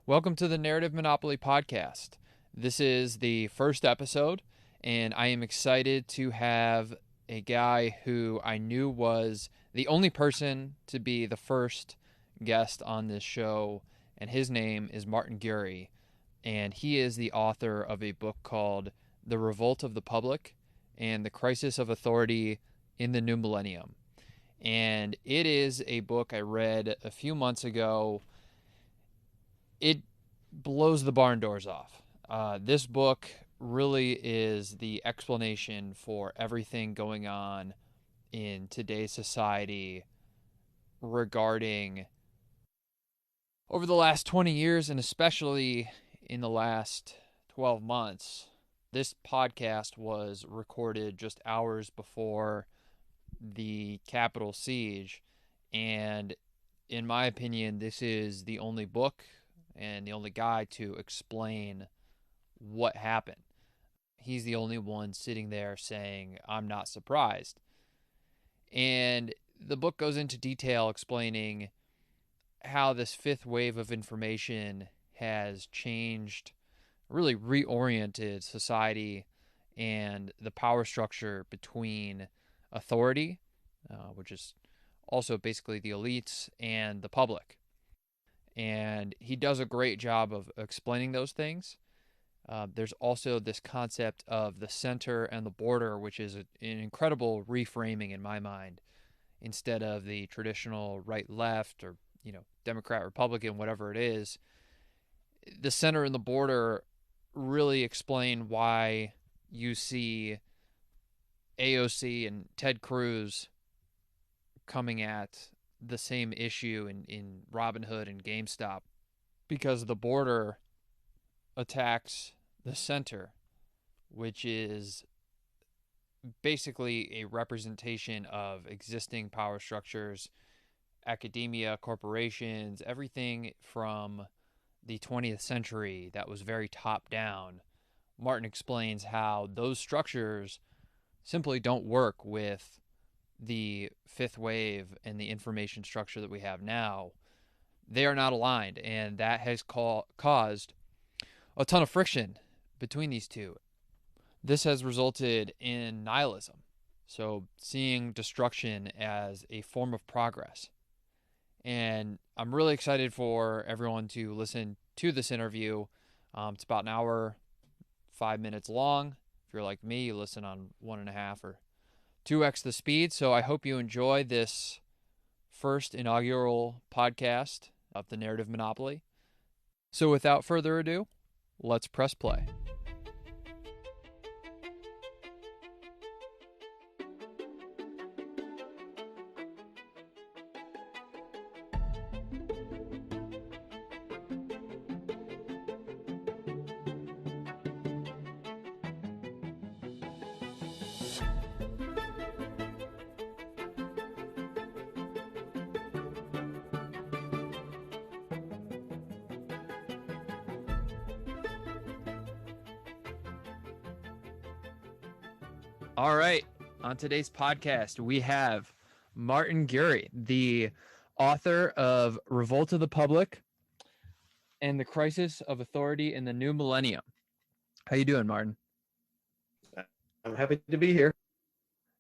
Welcome to the Narrative Monopoly podcast. This is the first episode, and I am excited to have a guy who I knew was the only person to be the first guest on this show, and his name is Martin Gurri, and he is the author of a book called The Revolt of the Public and the Crisis of Authority in the New Millennium. And it is a book I read a few months ago. It blows the barn doors off. This book really is the explanation for everything going on in today's society regarding over the last 20 years and especially in the last 12 months. This podcast was recorded just hours before the Capitol siege, and in my opinion, this is the only book and the only guy to explain what happened. He's the only one sitting there saying, I'm not surprised. And the book goes into detail explaining how this fifth wave of information has changed, really reoriented society and the power structure between authority, which is also basically the elites, and the public. And he does a great job of explaining those things. There's also this concept of the center and the border, which is an incredible reframing in my mind. Instead of the traditional right-left or Democrat-Republican, whatever it is, the center and the border really explain why you see AOC and Ted Cruz coming at the same issue in Robinhood and GameStop, because the border attacks the center, which is basically a representation of existing power structures, academia, corporations, everything from the 20th century that was very top down. Martin explains how those structures simply don't work with the fifth wave and the information structure that we have now. They are not aligned, and that has caused a ton of friction between these two. This has resulted in nihilism, so seeing destruction as a form of progress. And I'm really excited for everyone to listen to this interview. It's about an hour, 5 minutes long. If you're like me, you listen on 1.5 or 2x the speed. So I hope you enjoy this first inaugural podcast of the Narrative Monopoly. So without further ado, let's press play. All right. On today's podcast, we have Martin Gurri, the author of Revolt of the Public and the Crisis of Authority in the New Millennium. How you doing, Martin? I'm happy to be here.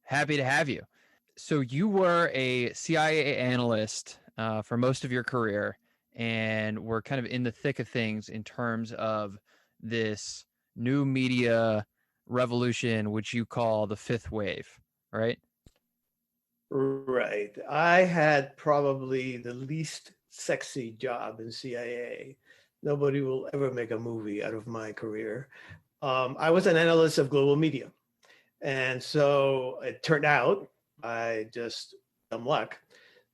Happy to have you. So you were a CIA analyst for most of your career, and were kind of in the thick of things in terms of this new media revolution, which you call the fifth wave, right? Right. I had probably the least sexy job in CIA. Nobody will ever make a movie out of my career. I was an analyst of global media. And so it turned out, I just some luck,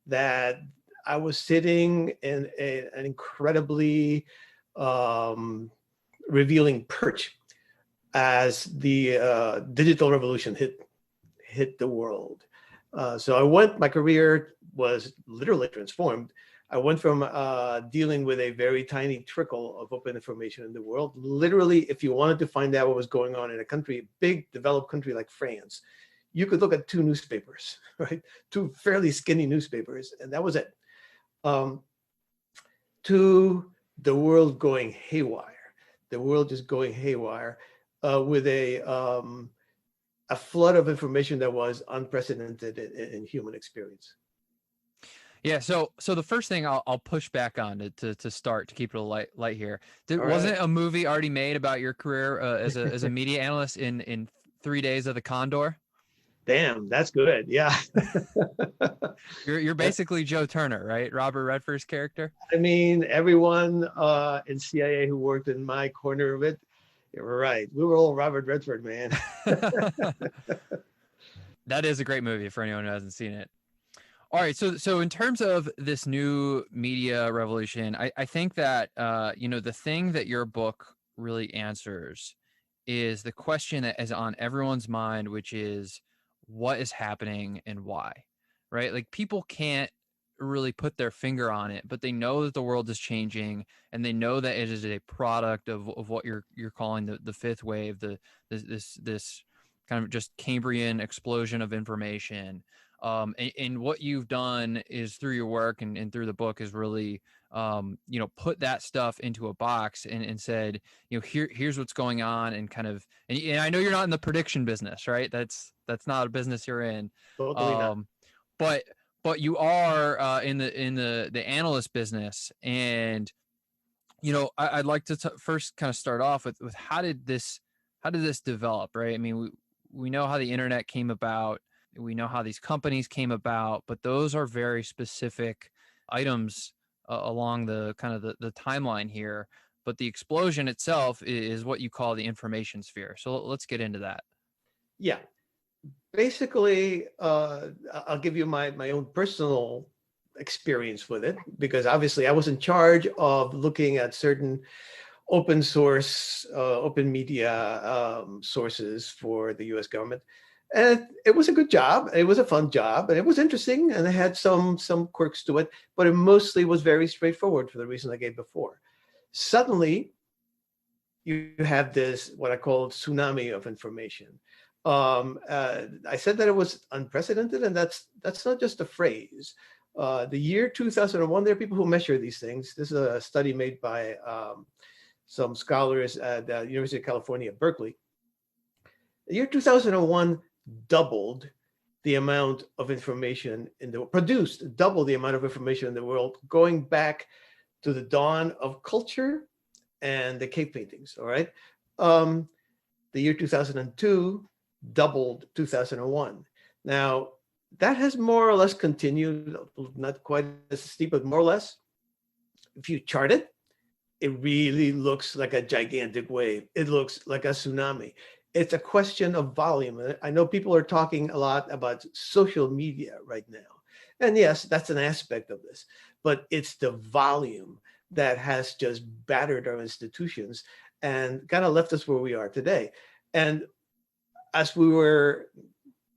that I was sitting in an incredibly revealing perch as the digital revolution hit the world. My career was literally transformed. I went from dealing with a very tiny trickle of open information in the world. Literally, if you wanted to find out what was going on in a country, big developed country like France, you could look at 2 newspapers, right? 2 fairly skinny newspapers, and that was it. To the world going haywire. The world just going haywire with a flood of information that was unprecedented in human experience. Yeah, so the first thing I'll push back on to start, to keep it a light here. All Wasn't right. a movie already made about your career as a media analyst in 3 Days of the Condor? Damn, that's good. Yeah. You're basically Joe Turner, right? Robert Redford's character. I mean, everyone in CIA who worked in my corner of it, you were right. We were all Robert Redford, man. That is a great movie for anyone who hasn't seen it. All right, so in terms of this new media revolution, I think that the thing that your book really answers is the question that is on everyone's mind, which is what is happening and why, right? Like, people can't really put their finger on it, but they know that the world is changing, and they know that it is a product of what you're calling the fifth wave, this kind of just Cambrian explosion of information. And what you've done is, through your work and through the book, is really put that stuff into a box and said, here's what's going on, and kind of, and I know you're not in the prediction business, right? That's not a business you're in. Totally not. But you are in the analyst business. And I'd like to first kind of start off with how did this develop, right? I mean, we know how the internet came about, we know how these companies came about, but those are very specific items along the kind of the timeline here. But the explosion itself is what you call the information sphere. So let's get into that. Yeah. Basically, I'll give you my own personal experience with it, because obviously I was in charge of looking at certain open source, open media sources for the US government. And it was a good job. It was a fun job, and it was interesting, and it had some quirks to it, but it mostly was very straightforward for the reason I gave before. Suddenly, you have this, what I call tsunami of information. I said that it was unprecedented, and that's not just a phrase. The year 2001, there are people who measure these things. This is a study made by some scholars at the University of California, Berkeley. The year 2001 doubled the amount of information double the amount of information in the world, going back to the dawn of culture and the cave paintings. All right. The year 2002 doubled 2001. Now, that has more or less continued, not quite as steep, but more or less. If you chart it, it really looks like a gigantic wave. It looks like a tsunami. It's a question of volume. I know people are talking a lot about social media right now. And yes, that's an aspect of this, but it's the volume that has just battered our institutions and kind of left us where we are today. And as we were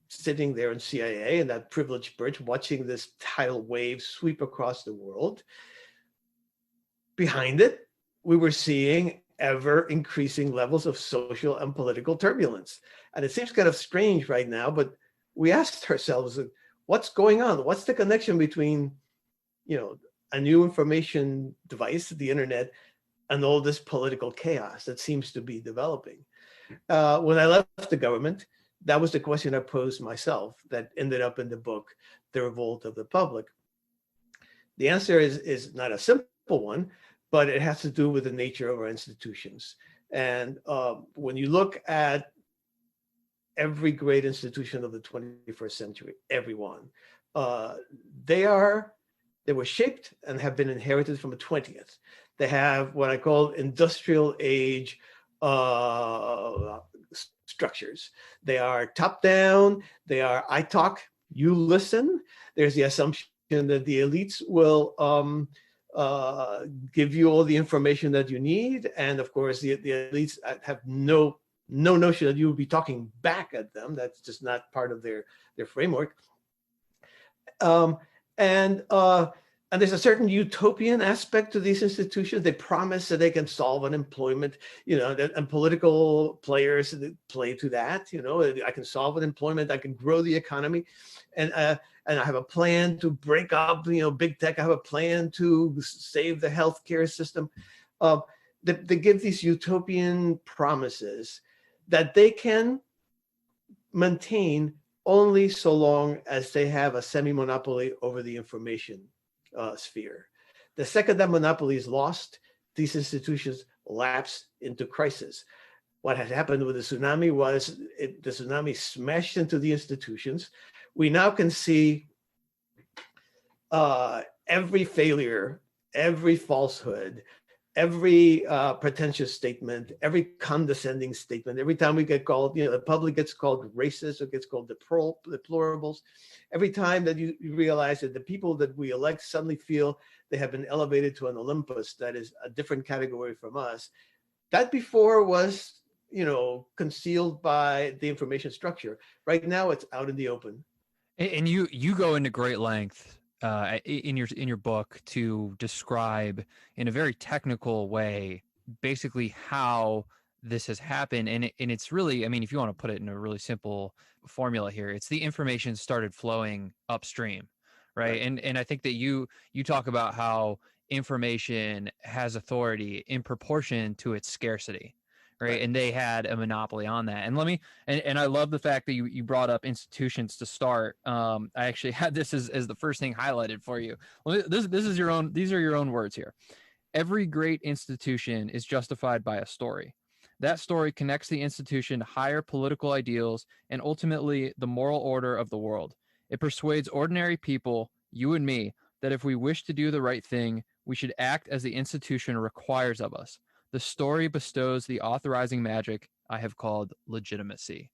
sitting there in CIA in that privileged perch, watching this tidal wave sweep across the world, behind it, we were seeing ever increasing levels of social and political turbulence. And it seems kind of strange right now, but we asked ourselves, what's going on? What's the connection between, a new information device, the internet, and all this political chaos that seems to be developing? When I left the government, that was the question I posed myself that ended up in the book, The Revolt of the Public. The answer is not a simple one, but it has to do with the nature of our institutions. And when you look at every great institution of the 21st century, everyone, they were shaped and have been inherited from the 20th. They have what I call industrial age structures. They are top down. They are I talk, you listen. There's the assumption that the elites will give you all the information that you need, and of course the elites have no notion that you will be talking back at them. That's just not part of their framework. And And there's a certain utopian aspect to these institutions. They promise that they can solve unemployment, and political players play to that. I can solve unemployment, I can grow the economy, and I have a plan to break up, big tech. I have a plan to save the healthcare system. They give these utopian promises that they can maintain only so long as they have a semi-monopoly over the information sphere. The second that monopoly is lost, these institutions lapse into crisis. What had happened with the tsunami was the tsunami smashed into the institutions. We now can see every failure, every falsehood, every pretentious statement, every condescending statement. Every time we get called, the public gets called racist or gets called deplorables. Every time that you realize that the people that we elect suddenly feel they have been elevated to an Olympus that is a different category from us, that before was, concealed by the information structure. Right now, it's out in the open. And you go into great length in your book to describe in a very technical way basically how this has happened, and it's really, I mean, if you want to put it in a really simple formula here, it's the information started flowing upstream, right? Right. And I think that you talk about how information has authority in proportion to its scarcity, right? Right. And they had a monopoly on that. And let me and I love the fact that you brought up institutions to start. I actually had this as the first thing highlighted for you. This is your own. These are your own words here. Every great institution is justified by a story. That story connects the institution to higher political ideals and ultimately the moral order of the world. It persuades ordinary people, you and me, that if we wish to do the right thing, we should act as the institution requires of us. The story bestows the authorizing magic I have called legitimacy.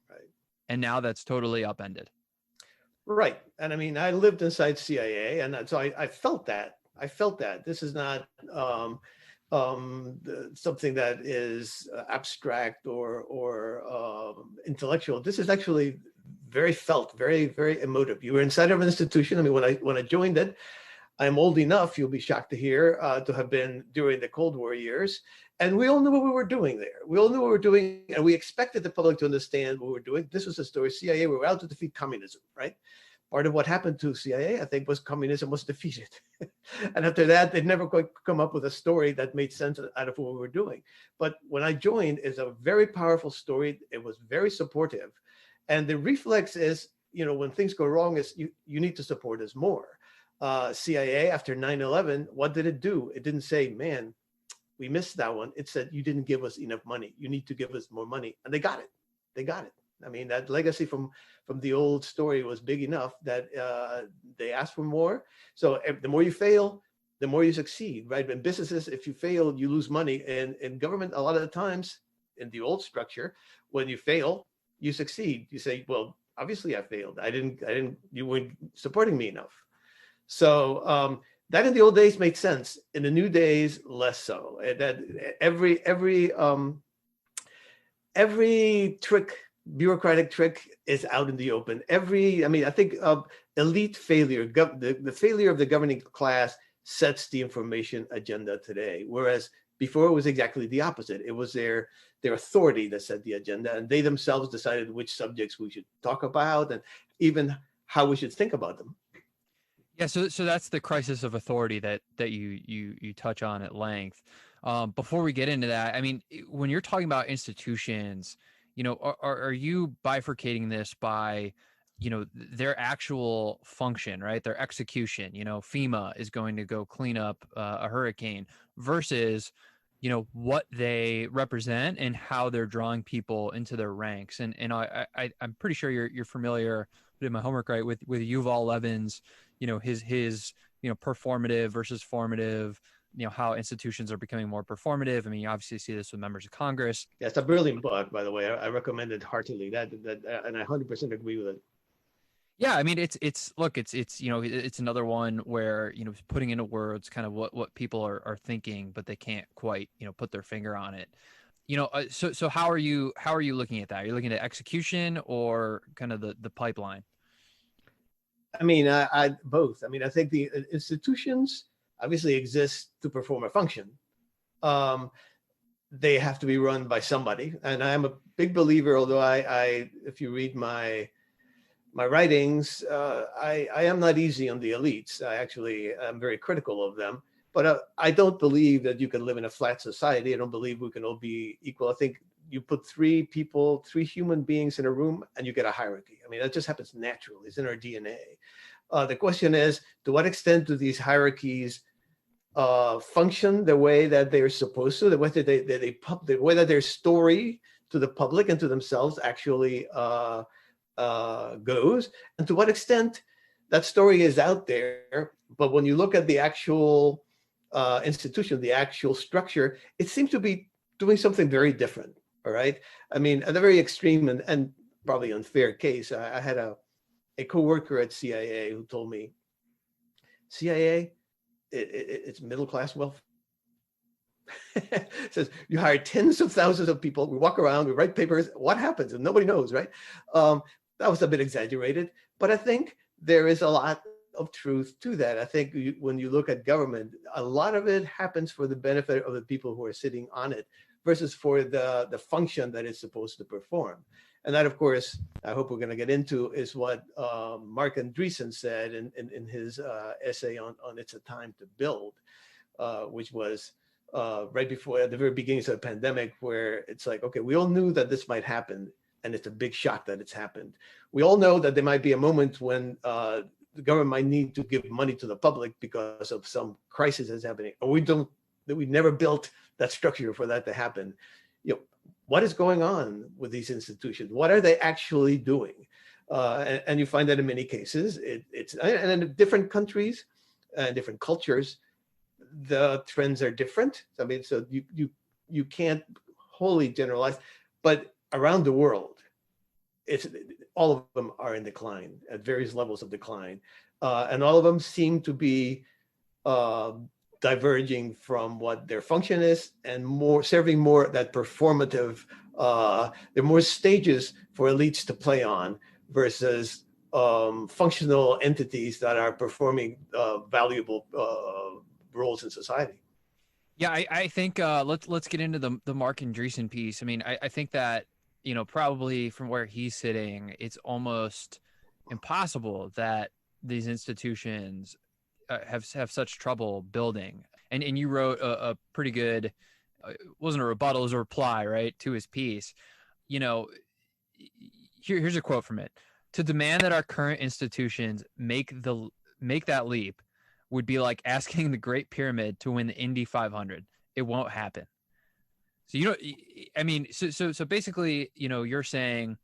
Right. And now that's totally upended. Right. And I mean, I lived inside CIA, and so I felt that. I felt that this is not something that is abstract or intellectual. This is actually very felt, very, very emotive. You were inside of an institution. I mean, when I joined it, I'm old enough, you'll be shocked to hear, to have been during the Cold War years. And we all knew what we were doing there. We all knew what we were doing, and we expected the public to understand what we were doing. This was the story. CIA, we were out to defeat communism, right? Part of what happened to CIA, I think, was communism was defeated. And after that, they'd never quite come up with a story that made sense out of what we were doing. But when I joined, it's a very powerful story. It was very supportive. And the reflex is, when things go wrong, is you need to support us more. CIA after 9/11, what did it do? It didn't say, man, we missed that one. It said, you didn't give us enough money. You need to give us more money. And they got it. They got it. I mean, that legacy from the old story was big enough that they asked for more. So the more you fail, the more you succeed, right? In businesses, if you fail, you lose money. And in government, a lot of the times in the old structure, when you fail, you succeed. You say, well, obviously I failed. You weren't supporting me enough. So that in the old days made sense. In the new days, less so. That every trick, bureaucratic trick, is out in the open. I think elite failure, the failure of the governing class sets the information agenda today. Whereas before it was exactly the opposite. It was their authority that set the agenda, and they themselves decided which subjects we should talk about and even how we should think about them. Yeah, so that's the crisis of authority that you touch on at length. Before we get into that, I mean, when you're talking about institutions, are you bifurcating this by, their actual function, right? Their execution. FEMA is going to go clean up a hurricane versus, what they represent and how they're drawing people into their ranks. And I'm pretty sure you're familiar, did my homework right, with Yuval Levin's, his performative versus formative, how institutions are becoming more performative. I mean, you obviously see this with members of Congress. Yeah, it's a brilliant book, by the way. I recommend it heartily. That and I 100% agree with it. Yeah, I mean, it's it's another one where, putting into words kind of what people are thinking, but they can't quite, put their finger on it. So how are you looking at that? Are you looking at execution or kind of the pipeline? I mean, I both. I mean, I think the institutions obviously exist to perform a function. Um, they have to be run by somebody, and I'm a big believer. Although if you read my writings, I am not easy on the elites. I actually am very critical of them. But I don't believe that you can live in a flat society. I don't believe we can all be equal. I think you put three human beings in a room, and you get a hierarchy. I mean, that just happens naturally. It's in our DNA. The question is, to what extent do these hierarchies function the way that they're supposed to, the way that the way that their story to the public and to themselves actually goes, and to what extent that story is out there, but when you look at the actual institution, the actual structure, it seems to be doing something very different. All right. I mean, at a very extreme and probably unfair case, I had a coworker at CIA who told me, CIA, it's middle class wealth. Says you hire tens of thousands of people. We walk around, we write papers. What happens? And nobody knows, right? That was a bit exaggerated, but I think there is a lot of truth to that. I think when you look at government, a lot of it happens for the benefit of the people who are sitting on it versus for the function that it's supposed to perform. And that, of course, I hope we're going to get into, is what Mark Andreessen said in his essay on It's a Time to Build, which was right before, at the very beginnings of the pandemic, where it's like, okay, we all knew that this might happen, and it's a big shock that it's happened. We all know that there might be a moment when the government might need to give money to the public because of some crisis that's happening, or we never built that structure for that to happen. You know, what is going on with these institutions? What are they actually doing? And you find that in many cases, and in different countries and different cultures, the trends are different. I mean, so you can't wholly generalize, but around the world, all of them are in decline at various levels of decline, and all of them seem to be diverging from what their function is, and serving more that performative. There are more stages for elites to play on versus functional entities that are performing valuable roles in society. Yeah, I think let's get into the Mark Andreessen piece. I mean, I think that, you know, probably from where he's sitting, it's almost impossible that these institutions have such trouble building. And you wrote a pretty good, it wasn't a rebuttal, it was a reply, right, to his piece. You know, here's a quote from it: "To demand that our current institutions make that leap would be like asking the Great Pyramid to win the Indy 500. It won't happen." So, you know, I mean, so basically, you know, you're saying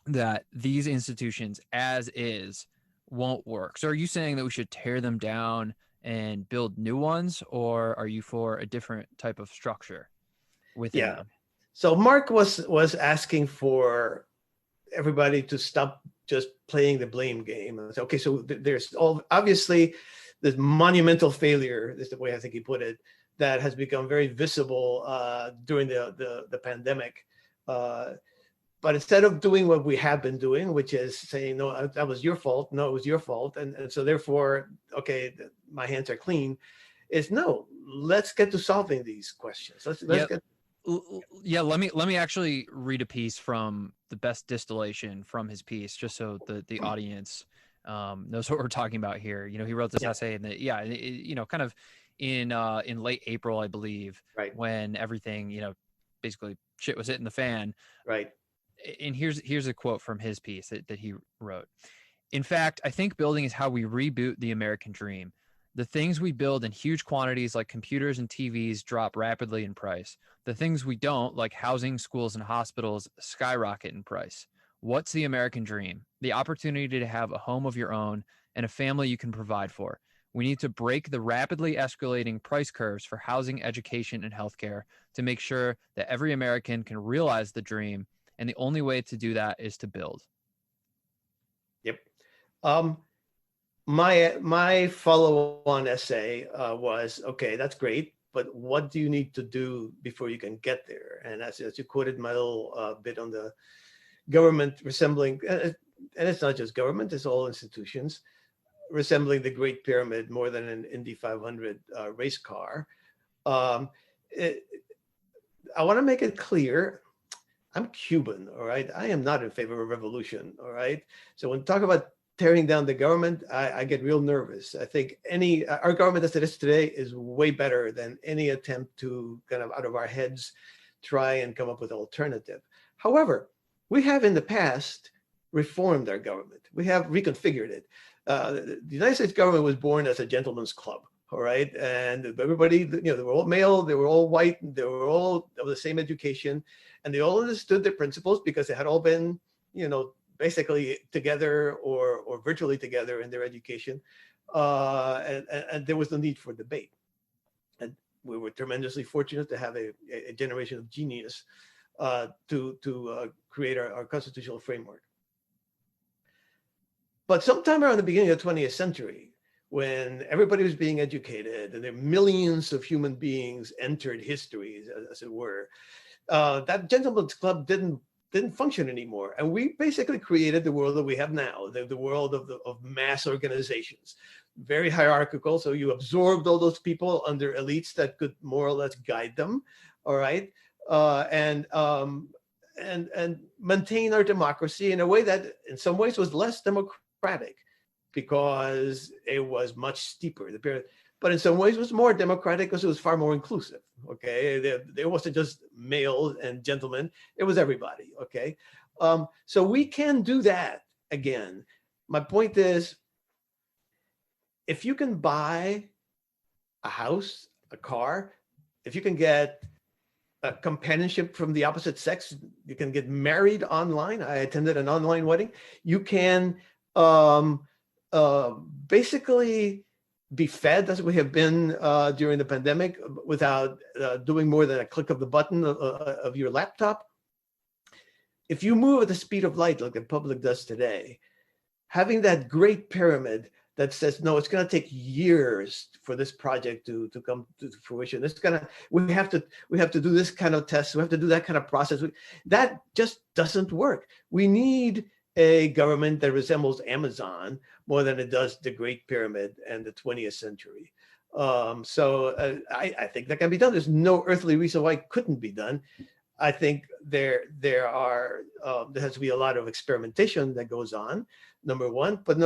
that these institutions as is won't work. So are you saying that we should tear them down and build new ones, or are you for a different type of structure within them? So Mark was asking for everybody to stop just playing the blame game. Okay, so there's obviously this monumental failure, is the way I think he put it, that has become very visible during the pandemic. But instead of doing what we have been doing, which is saying, no, that was your fault. No, it was your fault. And so therefore, okay, my hands are clean. Is no, let's get to solving these questions. Let's get. Yeah, let me actually read a piece from the best distillation from his piece, just so the audience knows what we're talking about here. You know, he wrote this essay, and you know, kind of in late April, I believe, right, when everything, you know, basically shit was hitting the fan. Right. And here's a quote from his piece that he wrote. "In fact, I think building is how we reboot the American dream. The things we build in huge quantities, like computers and TVs, drop rapidly in price. The things we don't, like housing, schools, and hospitals, skyrocket in price. What's the American dream? The opportunity to have a home of your own and a family you can provide for. We need to break the rapidly escalating price curves for housing, education, and healthcare to make sure that every American can realize the dream. And the only way to do that is to build." Yep. My follow-on essay was, okay, that's great, but what do you need to do before you can get there? And as you quoted my little bit on the government resembling, and it's not just government, it's all institutions. resembling the Great Pyramid more than an Indy 500 race car. Um, it, I want to make it clear, I'm Cuban, all right? I am not in favor of revolution, all right? So when we talk about tearing down the government, I get real nervous. I think our government as it is today is way better than any attempt to kind of out of our heads try and come up with an alternative. However, we have in the past reformed our government. We have reconfigured it. The United States government was born as a gentleman's club, all right? And everybody, they were all male, they were all white, they were all of the same education, and they all understood their principles because they had all been, basically together or virtually together in their education. And there was no need for debate. And we were tremendously fortunate to have a generation of genius to create our constitutional framework. But sometime around the beginning of the 20th century, when everybody was being educated and there millions of human beings entered history, as it were, that gentleman's club didn't function anymore. And we basically created the world that we have now, the world of mass organizations, very hierarchical. So you absorbed all those people under elites that could more or less guide them, all right? And maintain our democracy in a way that in some ways was less democratic because it was much steeper. But in some ways it was more democratic because it was far more inclusive, okay? There wasn't just males and gentlemen, it was everybody, okay? So we can do that again. My point is, if you can buy a house, a car, if you can get a companionship from the opposite sex, you can get married online. I attended an online wedding. You can basically be fed as we have been during the pandemic without doing more than a click of the button of your laptop. If you move at the speed of light like the public does today, having that great pyramid that says, no, it's going to take years for this project to come to fruition. We have to do this kind of test. We have to do that kind of process. That just doesn't work. We need a government that resembles Amazon more than it does the Great Pyramid and the 20th century. So I think that can be done. There's no earthly reason why it couldn't be done. I think there has to be a lot of experimentation that goes on, number one. But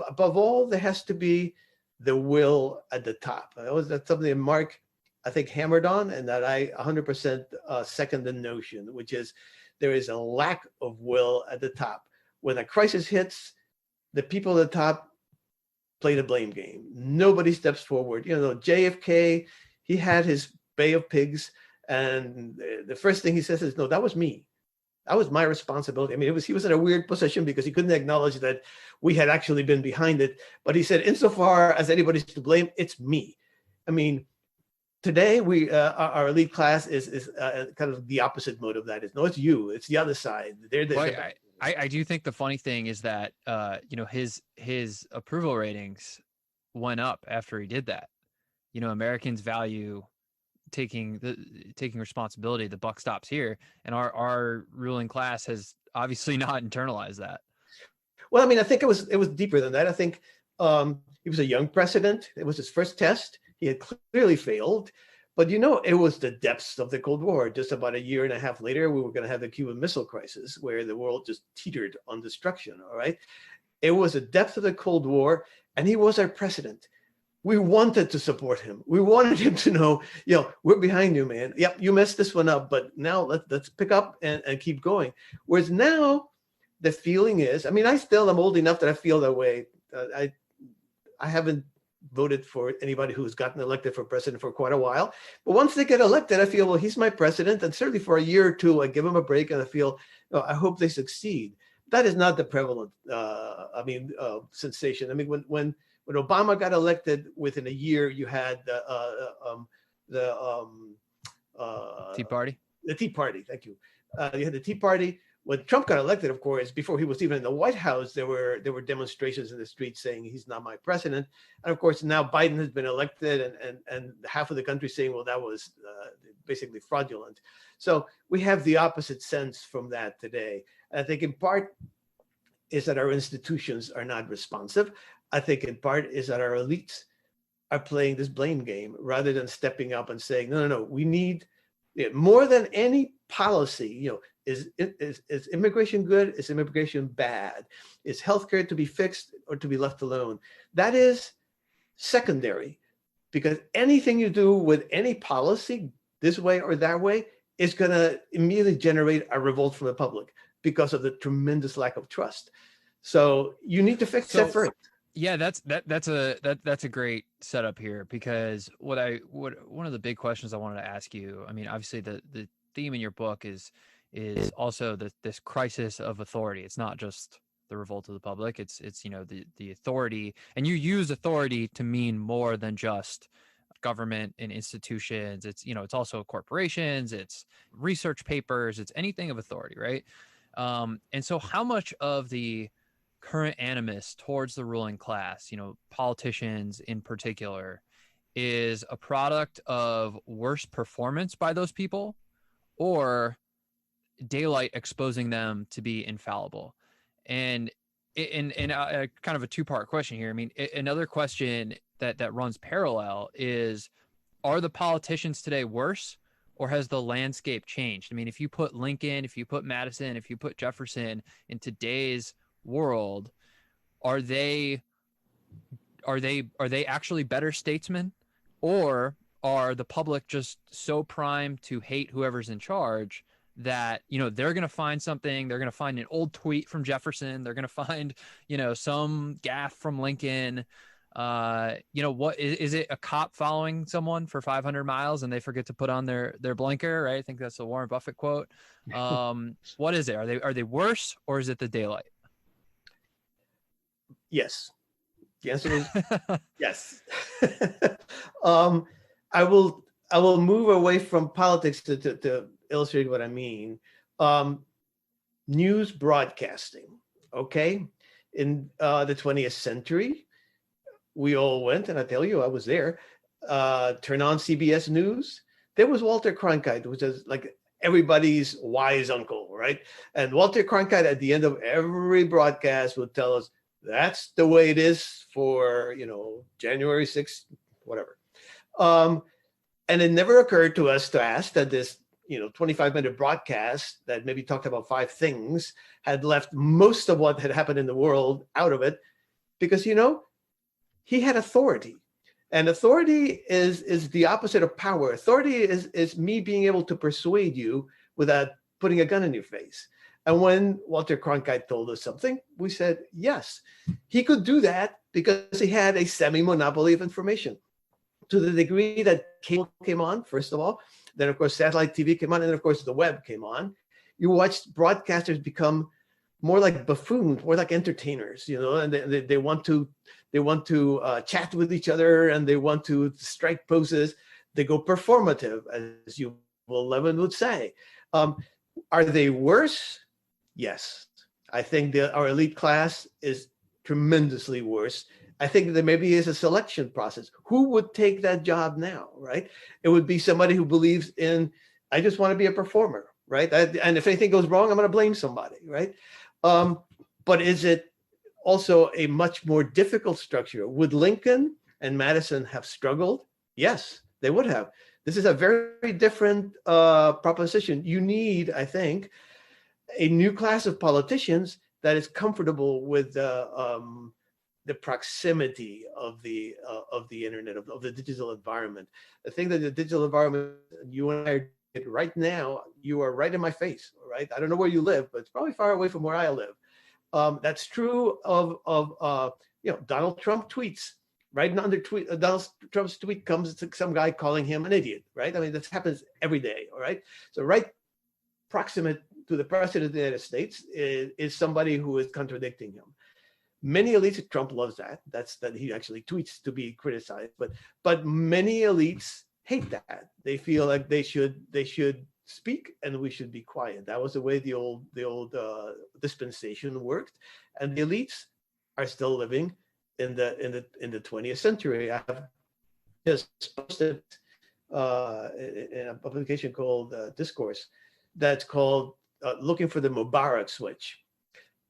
above all, there has to be the will at the top. That's something that Mark, I think, hammered on, and that I 100% second the notion, which is there is a lack of will at the top. When a crisis hits, the people at the top play the blame game. Nobody steps forward. JFK, he had his Bay of Pigs, and the first thing he says is, no, that was me. That was my responsibility. I mean, he was in a weird position because he couldn't acknowledge that we had actually been behind it. But he said, insofar as anybody's to blame, it's me. I mean, today our elite class is kind of the opposite mode of that. No, it's you. It's the other side. I do think the funny thing is that his approval ratings went up after he did that. Americans value taking responsibility. The buck stops here, and our ruling class has obviously not internalized that. Well, I mean, I think it was deeper than that. I think he was a young president. It was his first test. He had clearly failed, but it was the depths of the Cold War. Just about a year and a half later, we were going to have the Cuban Missile Crisis, where the world just teetered on destruction. All right, it was the depth of the Cold War, and he was our president. We wanted to support him. We wanted him to know, we're behind you, man. Yep, you messed this one up, but now let's pick up and keep going. Whereas now, the feeling is, I mean, I'm old enough that I feel that way. I haven't voted for anybody who's gotten elected for president for quite a while. But once they get elected, I feel, well, he's my president. And certainly for a year or two, I give him a break and I feel, I hope they succeed. That is not the prevalent, sensation. I mean, when Obama got elected, within a year, you had the Tea Party. The Tea Party. Thank you. You had the Tea Party. When Trump got elected, of course, before he was even in the White House, there were demonstrations in the streets saying he's not my president. And of course, now Biden has been elected, and half of the country saying, well, that was basically fraudulent. So we have the opposite sense from that today. And I think in part is that our institutions are not responsive. I think in part is that our elites are playing this blame game rather than stepping up and saying, no, no, no, we need more than any policy. Is immigration good? Is immigration bad? Is healthcare to be fixed or to be left alone? That is secondary, because anything you do with any policy, this way or that way, is going to immediately generate a revolt from the public because of the tremendous lack of trust. So you need to fix that first. Yeah, that's a great setup here, because one of the big questions I wanted to ask you. I mean, obviously the theme in your book is also this crisis of authority. It's not just the revolt of the public. It's the authority, and you use authority to mean more than just government and institutions. It's also corporations, it's research papers, it's anything of authority, right? And so how much of the current animus towards the ruling class, politicians in particular, is a product of worse performance by those people, or daylight exposing them to be infallible? And kind of a two-part question here. I mean, another question that runs parallel is, are the politicians today worse, or has the landscape changed? I mean, if you put Lincoln, if you put Madison, if you put Jefferson in today's world, are they actually better statesmen, or are the public just so primed to hate whoever's in charge that they're going to find something, they're going to find an old tweet from Jefferson, they're going to find some gaffe from Lincoln? What is it, a cop following someone for 500 miles and they forget to put on their blinker, right? I think that's a Warren Buffett quote. What is it? Are they worse, or is it the daylight? Yes. The answer is yes. I will move away from politics to illustrate what I mean. News broadcasting. Okay. In the 20th century, we all went, and I tell you, I was there. Turn on CBS News. There was Walter Cronkite, which is like everybody's wise uncle, right? And Walter Cronkite, at the end of every broadcast, would tell us, that's the way it is for, January 6th, whatever. And it never occurred to us to ask that this, 25-minute broadcast that maybe talked about 5 things had left most of what had happened in the world out of it, because, he had authority. And authority is the opposite of power. Authority is me being able to persuade you without putting a gun in your face. And when Walter Cronkite told us something, we said, yes, he could do that because he had a semi-monopoly of information, to the degree that cable came on, first of all. Then, of course, satellite TV came on. And then, of course, the web came on. You watched broadcasters become more like buffoons, more like entertainers, and they want to chat with each other, and they want to strike poses. They go performative, as Yuval Levin would say. Are they worse? Yes. I think our elite class is tremendously worse. I think there maybe is a selection process. Who would take that job now, right? It would be somebody who believes in, I just want to be a performer, right? And if anything goes wrong, I'm going to blame somebody, right? But is it also a much more difficult structure? Would Lincoln and Madison have struggled? Yes, they would have. This is a very different proposition. You need, I think, a new class of politicians that is comfortable with the proximity of the internet, of the digital environment. I think that the digital environment, you and I are right now, you are right in my face, right? I don't know where you live, but it's probably far away from where I live. That's true of Donald Trump tweets. Right under Donald Trump's tweet comes some guy calling him an idiot, right? I mean, this happens every day, all right? So right proximate to the president of the United States is somebody who is contradicting him. Many elites, Trump loves that. That's that he actually tweets to be criticized, but many elites hate that. They feel like they should speak and we should be quiet. That was the way the old dispensation worked, and the elites are still living in the 20th century. I have just posted in a publication called Discourse that's called Looking for the Mubarak Switch.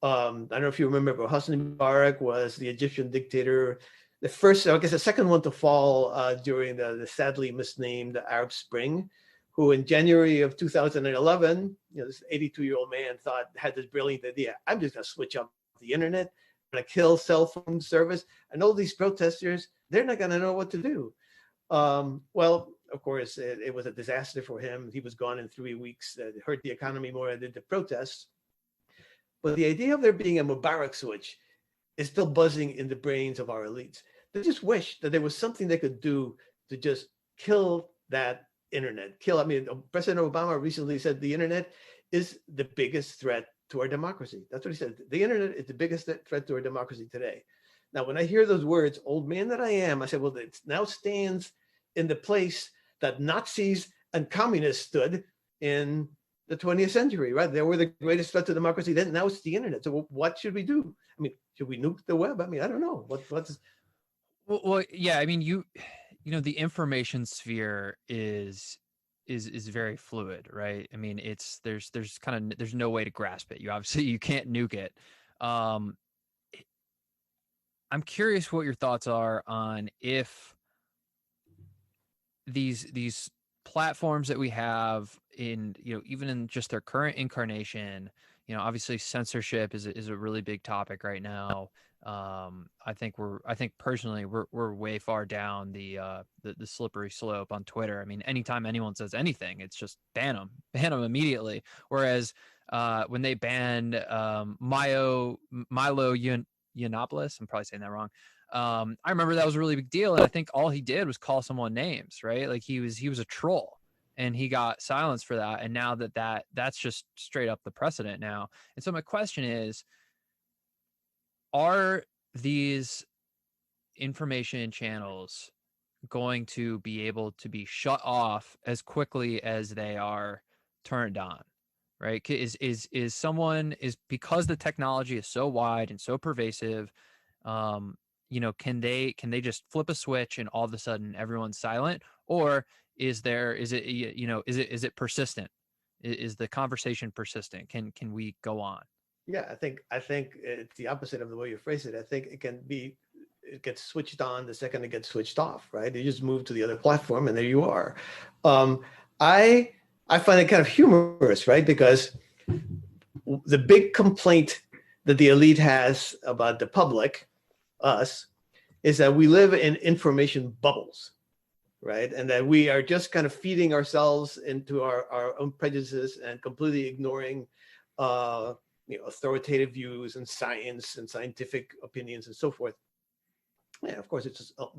I don't know if you remember, but Hosni Mubarak was the Egyptian dictator, the first, I guess, the second one to fall during the sadly misnamed Arab Spring, who in January of 2011, this 82-year-old man had this brilliant idea. I'm just going to switch off the internet, I'm going to kill cell phone service, and all these protesters, they're not going to know what to do. Well, of course, it was a disaster for him. He was gone in 3 weeks. It hurt the economy more than the protests. But the idea of there being a Mubarak switch is still buzzing in the brains of our elites. They just wish that there was something they could do to just kill that internet. President Obama recently said the internet is the biggest threat to our democracy. That's what he said. The internet is the biggest threat to our democracy today. Now, when I hear those words, old man that I am, I said, well, it now stands in the place that Nazis and communists stood in the 20th century, right? They were the greatest threat to democracy then. Now it's the internet. So what should we do? I mean, should we nuke the web? I mean, I don't know. What's Well, yeah. I mean, the information sphere is very fluid, right? I mean, there's no way to grasp it. You can't nuke it. I'm curious what your thoughts are on if these platforms that we have in, even in just their current incarnation, obviously censorship is a really big topic right now. I think personally we're way far down the slippery slope on Twitter. I mean, anytime anyone says anything, it's just ban them immediately. Whereas when they banned Milo Yiannopoulos, I'm probably saying that wrong. I remember that was a really big deal, and I think all he did was call someone names, right? Like he was a troll, and he got silenced for that. And now that's just straight up the precedent now. And so my question is, are these information channels going to be able to be shut off as quickly as they are turned on? Right? Is because the technology is so wide and so pervasive, can they just flip a switch and all of a sudden everyone's silent? Or is it persistent? Is the conversation persistent? Can we go on? Yeah, I think it's the opposite of the way you phrase it. I think it gets switched on the second it gets switched off, right? You just move to the other platform and there you are. I find it kind of humorous, right? Because the big complaint that the elite has about the public, us, is that we live in information bubbles, right? And that we are just kind of feeding ourselves into our own prejudices and completely ignoring authoritative views and science and scientific opinions and so forth. Yeah, of course, it's just a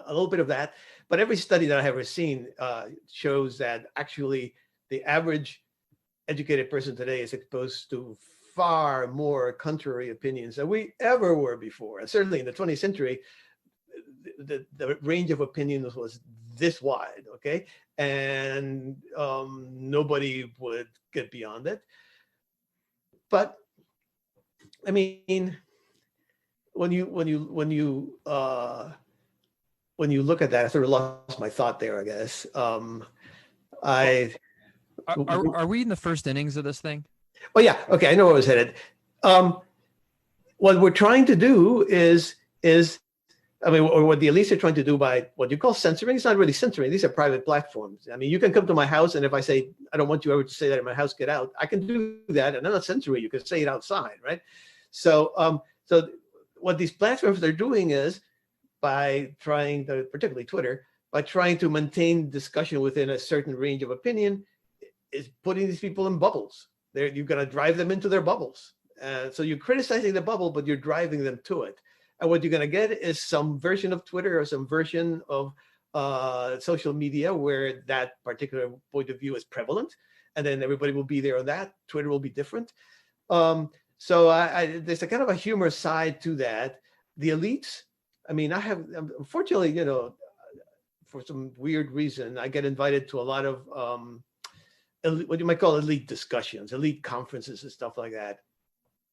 little bit of that. But every study that I have ever seen shows that actually the average educated person today is exposed to far more contrary opinions than we ever were before. And certainly in the 20th century, the range of opinions was this wide, okay? And nobody would get beyond it. But I mean, when you look at that, I sort of lost my thought there, I guess. Are we in the first innings of this thing? Oh yeah, okay, I know where I was headed. What we're trying to do is or what the elites are trying to do by what you call censoring. It's not really censoring. These are private platforms. I mean, you can come to my house, and if I say, I don't want you ever to say that in my house, get out, I can do that, and I'm not censoring you. You can say it outside, right? So what these platforms are doing is, by trying to, particularly Twitter, by trying to maintain discussion within a certain range of opinion, is putting these people in bubbles. You're going to drive them into their bubbles. So you're criticizing the bubble, but you're driving them to it. And what you're going to get is some version of Twitter or some version of social media where that particular point of view is prevalent. And then everybody will be there on that. Twitter will be different. So there's a kind of a humorous side to that. The elites, I mean, unfortunately, for some weird reason, I get invited to a lot of what you might call elite discussions, elite conferences and stuff like that.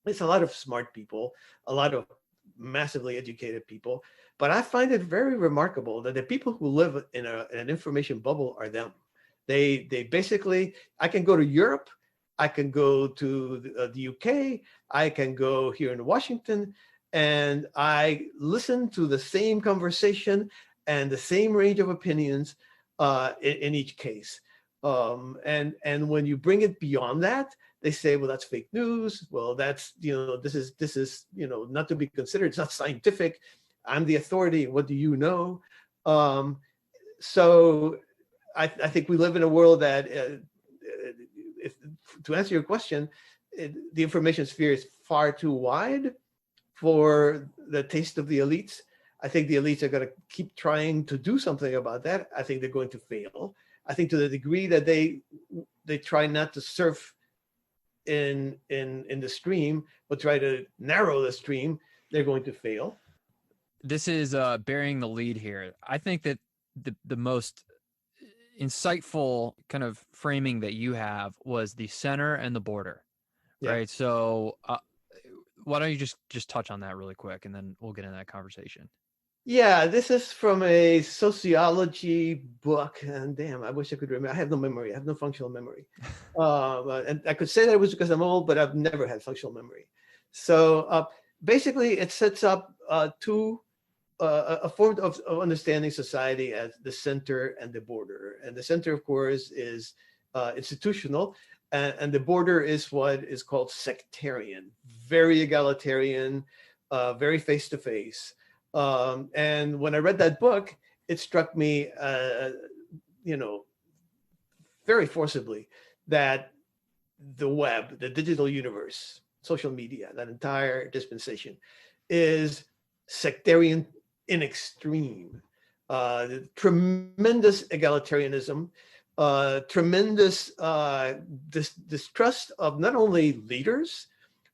It's a lot of smart people, a lot of massively educated people, but I find it very remarkable that the people who live in an information bubble are them. They basically, I can go to Europe, I can go to the UK, I can go here in Washington, and I listen to the same conversation and the same range of opinions in each case. And when you bring it beyond that, they say, well, that's fake news. Well, that's, this is, not to be considered. It's not scientific. I'm the authority. What do you know? So I think we live in a world that, to answer your question, the information sphere is far too wide for the taste of the elites. I think the elites are going to keep trying to do something about that. I think they're going to fail. I think to the degree that they try not to surf in the stream, but try to narrow the stream, they're going to fail. This is bearing the lead here. I think that the most insightful kind of framing that you have was the center and the border, Yeah. right? So why don't you just touch on that really quick, and then we'll get into that conversation. Yeah, this is from a sociology book, and damn, I wish I could remember. I have no memory. I have no functional memory. And I could say that it was because I'm old, but I've never had functional memory. So basically, it sets up a form of understanding society as the center and the border. And the center, of course, is institutional, and the border is what is called sectarian, very egalitarian, very face-to-face. And when I read that book, it struck me, very forcibly that the web, the digital universe, social media, that entire dispensation is sectarian in extreme. Tremendous egalitarianism, tremendous distrust of not only leaders,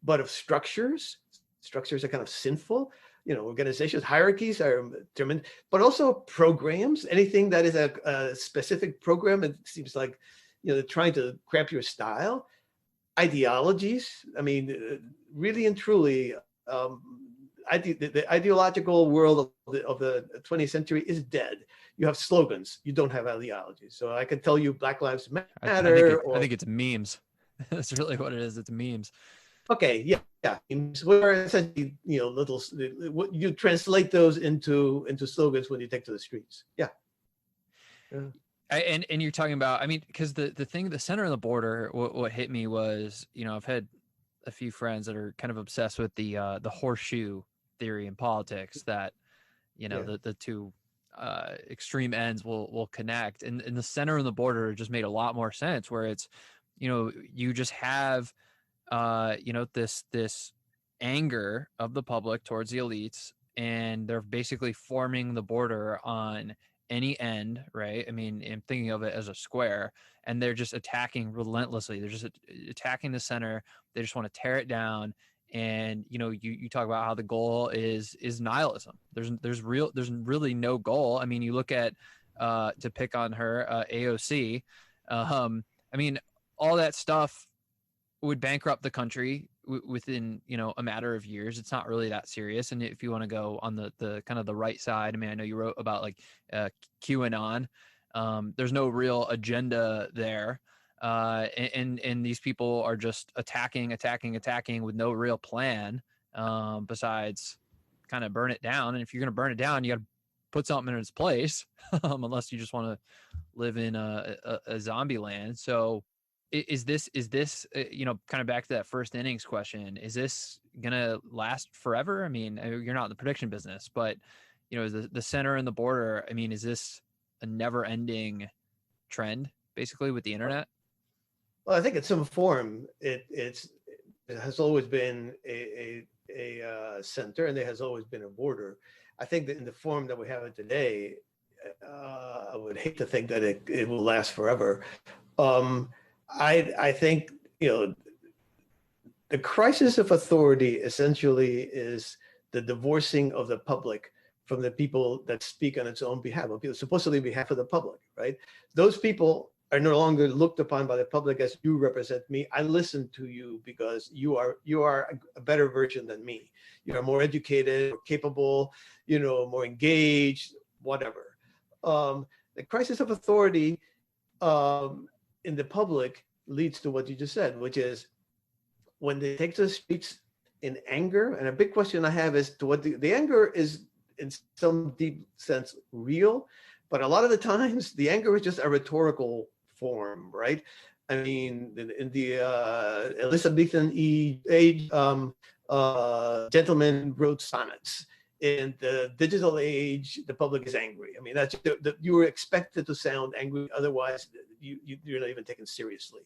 but of structures. Structures are kind of sinful. Organizations, hierarchies are tremendous, but also programs. Anything that is a specific program, it seems like, they're trying to cramp your style. Ideologies. I mean, really and truly, the ideological world of the 20th century is dead. You have slogans. You don't have ideologies. So I can tell you Black Lives Matter. I think it's memes. That's really what it is. It's memes. Okay, yeah. Where essentially, you translate those into slogans when you take to the streets. Yeah. And you're talking about, I mean, because the thing, the center of the border, what hit me was, I've had a few friends that are kind of obsessed with the horseshoe theory in politics, that the two extreme ends will connect, and the center and the border just made a lot more sense, where it's, you just have this anger of the public towards the elites, and they're basically forming the border on any end, right? I mean, I'm thinking of it as a square, and they're just attacking relentlessly. They're just attacking the center. They just want to tear it down. And you talk about how the goal is nihilism. There's really no goal. I mean, you look at to pick on her, AOC. I mean, all that stuff would bankrupt the country within a matter of years. It's not really that serious. And if you want to go on the kind of the right side, I mean, I know you wrote about like QAnon. There's no real agenda there, and these people are just attacking with no real plan, besides kind of burn it down. And if you're going to burn it down, you got to put something in its place, unless you just want to live in a zombie land. So is this kind of back to that first innings question, is this gonna last forever? I mean, you're not in the prediction business, but is the center and the border, I mean, is this a never ending trend basically with the internet? Well, I think in some form it has always been a center, and there has always been a border. I think that in the form that we have it today, I would hate to think that it will last forever. I think, the crisis of authority essentially is the divorcing of the public from the people that speak on its own behalf, supposedly on behalf of the public, right? Those people are no longer looked upon by the public as, you represent me. I listen to you because you are a better version than me. You are more educated, more capable, more engaged, whatever. The crisis of authority in the public leads to what you just said, which is when they take to the streets in anger. And a big question I have is to what the anger is in some deep sense real, but a lot of the times the anger is just a rhetorical form, right? I mean, in the Elizabethan age, gentlemen wrote sonnets. In the digital age, the public is angry. I mean, that's you were expected to sound angry, otherwise you're not even taken seriously.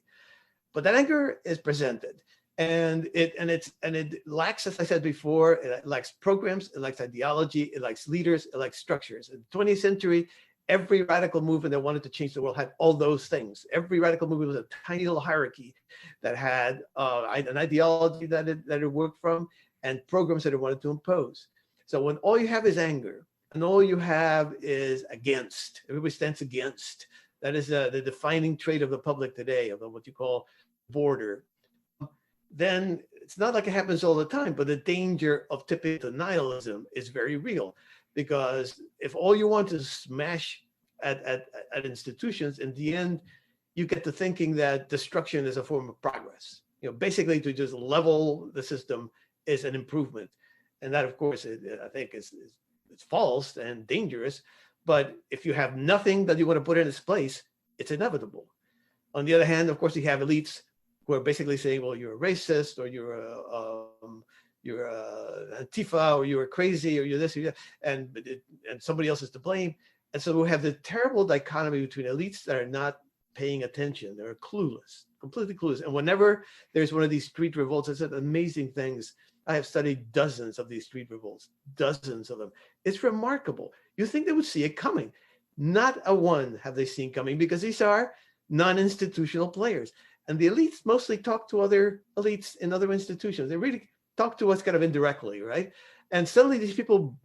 But that anger is presented, and it lacks, as I said before, it lacks programs, it lacks ideology, it lacks leaders, it lacks structures. In the 20th century, every radical movement that wanted to change the world had all those things. Every radical movement was a tiny little hierarchy that had an ideology that it worked from, and programs that it wanted to impose. So when all you have is anger, and all you have is against, everybody stands against. That is the defining trait of the public today, of what you call border. Then it's not like it happens all the time, but the danger of tipping to nihilism is very real. Because if all you want is smash at institutions, in the end, you get to thinking that destruction is a form of progress. Basically to just level the system is an improvement. And that, of course, I think is false and dangerous. But if you have nothing that you want to put in its place, it's inevitable. On the other hand, of course, you have elites who are basically saying, well, you're a racist, or you're a Antifa, or you're crazy, or you're this, or that, and somebody else is to blame. And so we have the terrible dichotomy between elites that are not paying attention. They're clueless, completely clueless. And whenever there's one of these street revolts, I said amazing things. I have studied dozens of these street revolts, dozens of them. It's remarkable. You think they would see it coming. Not a one have they seen coming, because these are non-institutional players. And the elites mostly talk to other elites in other institutions. They really talk to us kind of indirectly, right? And suddenly these people,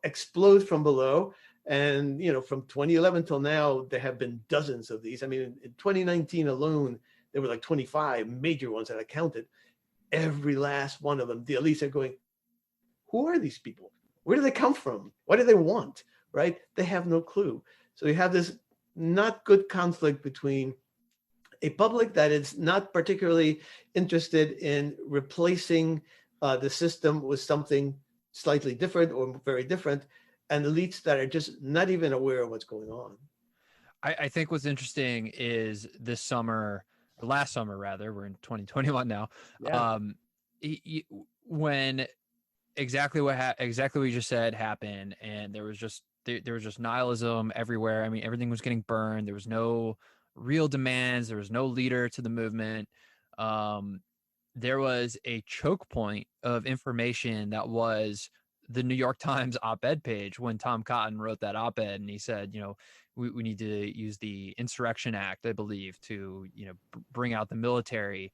explode from below. And, from 2011 till now, there have been dozens of these. I mean, in 2019 alone, there were like 25 major ones that I counted. Every last one of them, the elites are going, who are these people? Where do they come from? What do they want? Right? They have no clue. So you have this not good conflict between a public that is not particularly interested in replacing the system with something slightly different or very different, and elites that are just not even aware of what's going on. I think what's interesting is this summer, or last summer rather, we're in 2021 now. Yeah. When exactly what you just said happened, and there was just nihilism everywhere. I mean, everything was getting burned. There was no real demands. There was no leader to the movement. There was a choke point of information that was the New York Times op-ed page when Tom Cotton wrote that op-ed, and he said, we need to use the Insurrection Act, I believe, to bring out the military,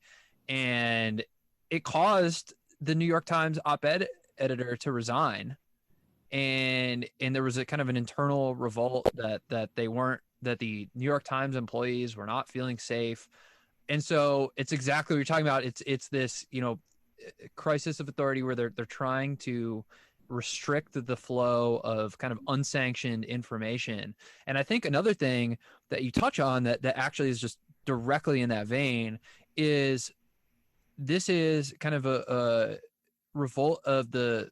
and it caused the New York Times op-ed editor to resign, and there was a kind of an internal revolt that the New York Times employees were not feeling safe. And so it's exactly what you're talking about. It's this crisis of authority where they're trying to restrict the flow of kind of unsanctioned information. And I think another thing that you touch on that actually is just directly in that vein is this is kind of a revolt of the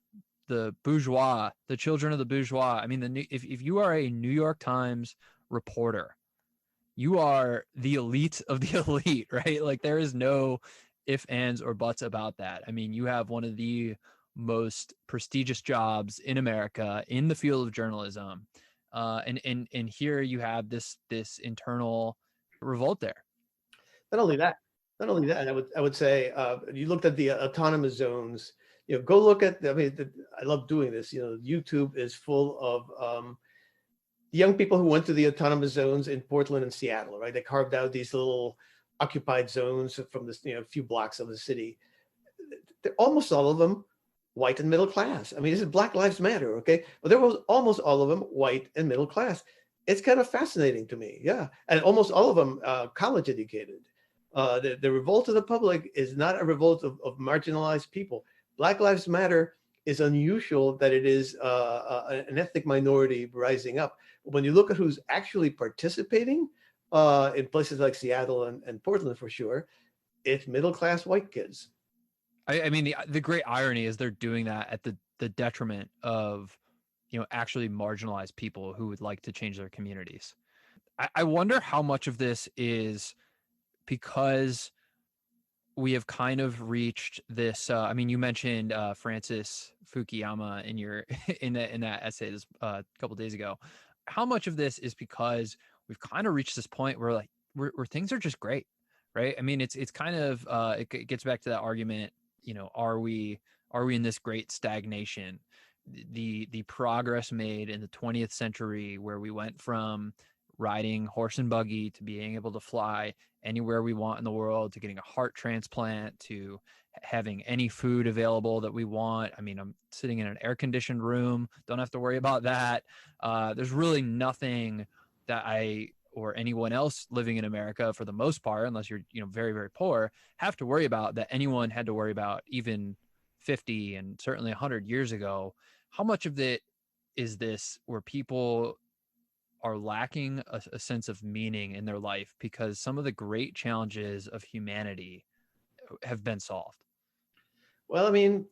bourgeois, the children of the bourgeois. I mean, if you are a New York Times reporter, you are the elite of the elite, right? Like there is no ifs, ands, or buts about that. I mean, you have one of the most prestigious jobs in America in the field of journalism. And here you have this internal revolt there. Not only that, I would say you looked at the autonomous zones. Go look at. I mean, I love doing this. YouTube is full of young people who went to the autonomous zones in Portland and Seattle. Right, they carved out these little occupied zones from this a few blocks of the city. They're almost all of them white and middle class. I mean, this is Black Lives Matter, okay? But there was almost all of them white and middle class. It's kind of fascinating to me, yeah. And almost all of them college educated. The revolt of the public is not a revolt of marginalized people. Black Lives Matter is unusual that it is an ethnic minority rising up. When you look at who's actually participating, in places like Seattle and Portland for sure, it's middle-class white kids. I mean, the great irony is they're doing that at the detriment of, actually marginalized people who would like to change their communities. I wonder how much of this is because we have kind of reached this. I mean, you mentioned Francis Fukuyama in your in that essay this couple days ago. How much of this is because we've kind of reached this point where like where things are just great, right? I mean, it's kind of it gets back to that argument. Are we in this great stagnation? The progress made in the 20th century, where we went from riding horse and buggy to being able to fly anywhere we want in the world, to getting a heart transplant, to having any food available that we want. I mean, I'm sitting in an air conditioned room, don't have to worry about that. There's really nothing that I or anyone else living in America, for the most part, unless you're very, very poor, have to worry about that anyone had to worry about even 50 and certainly 100 years ago. How much of it is this where people are lacking a sense of meaning in their life because some of the great challenges of humanity have been solved? Well, I mean,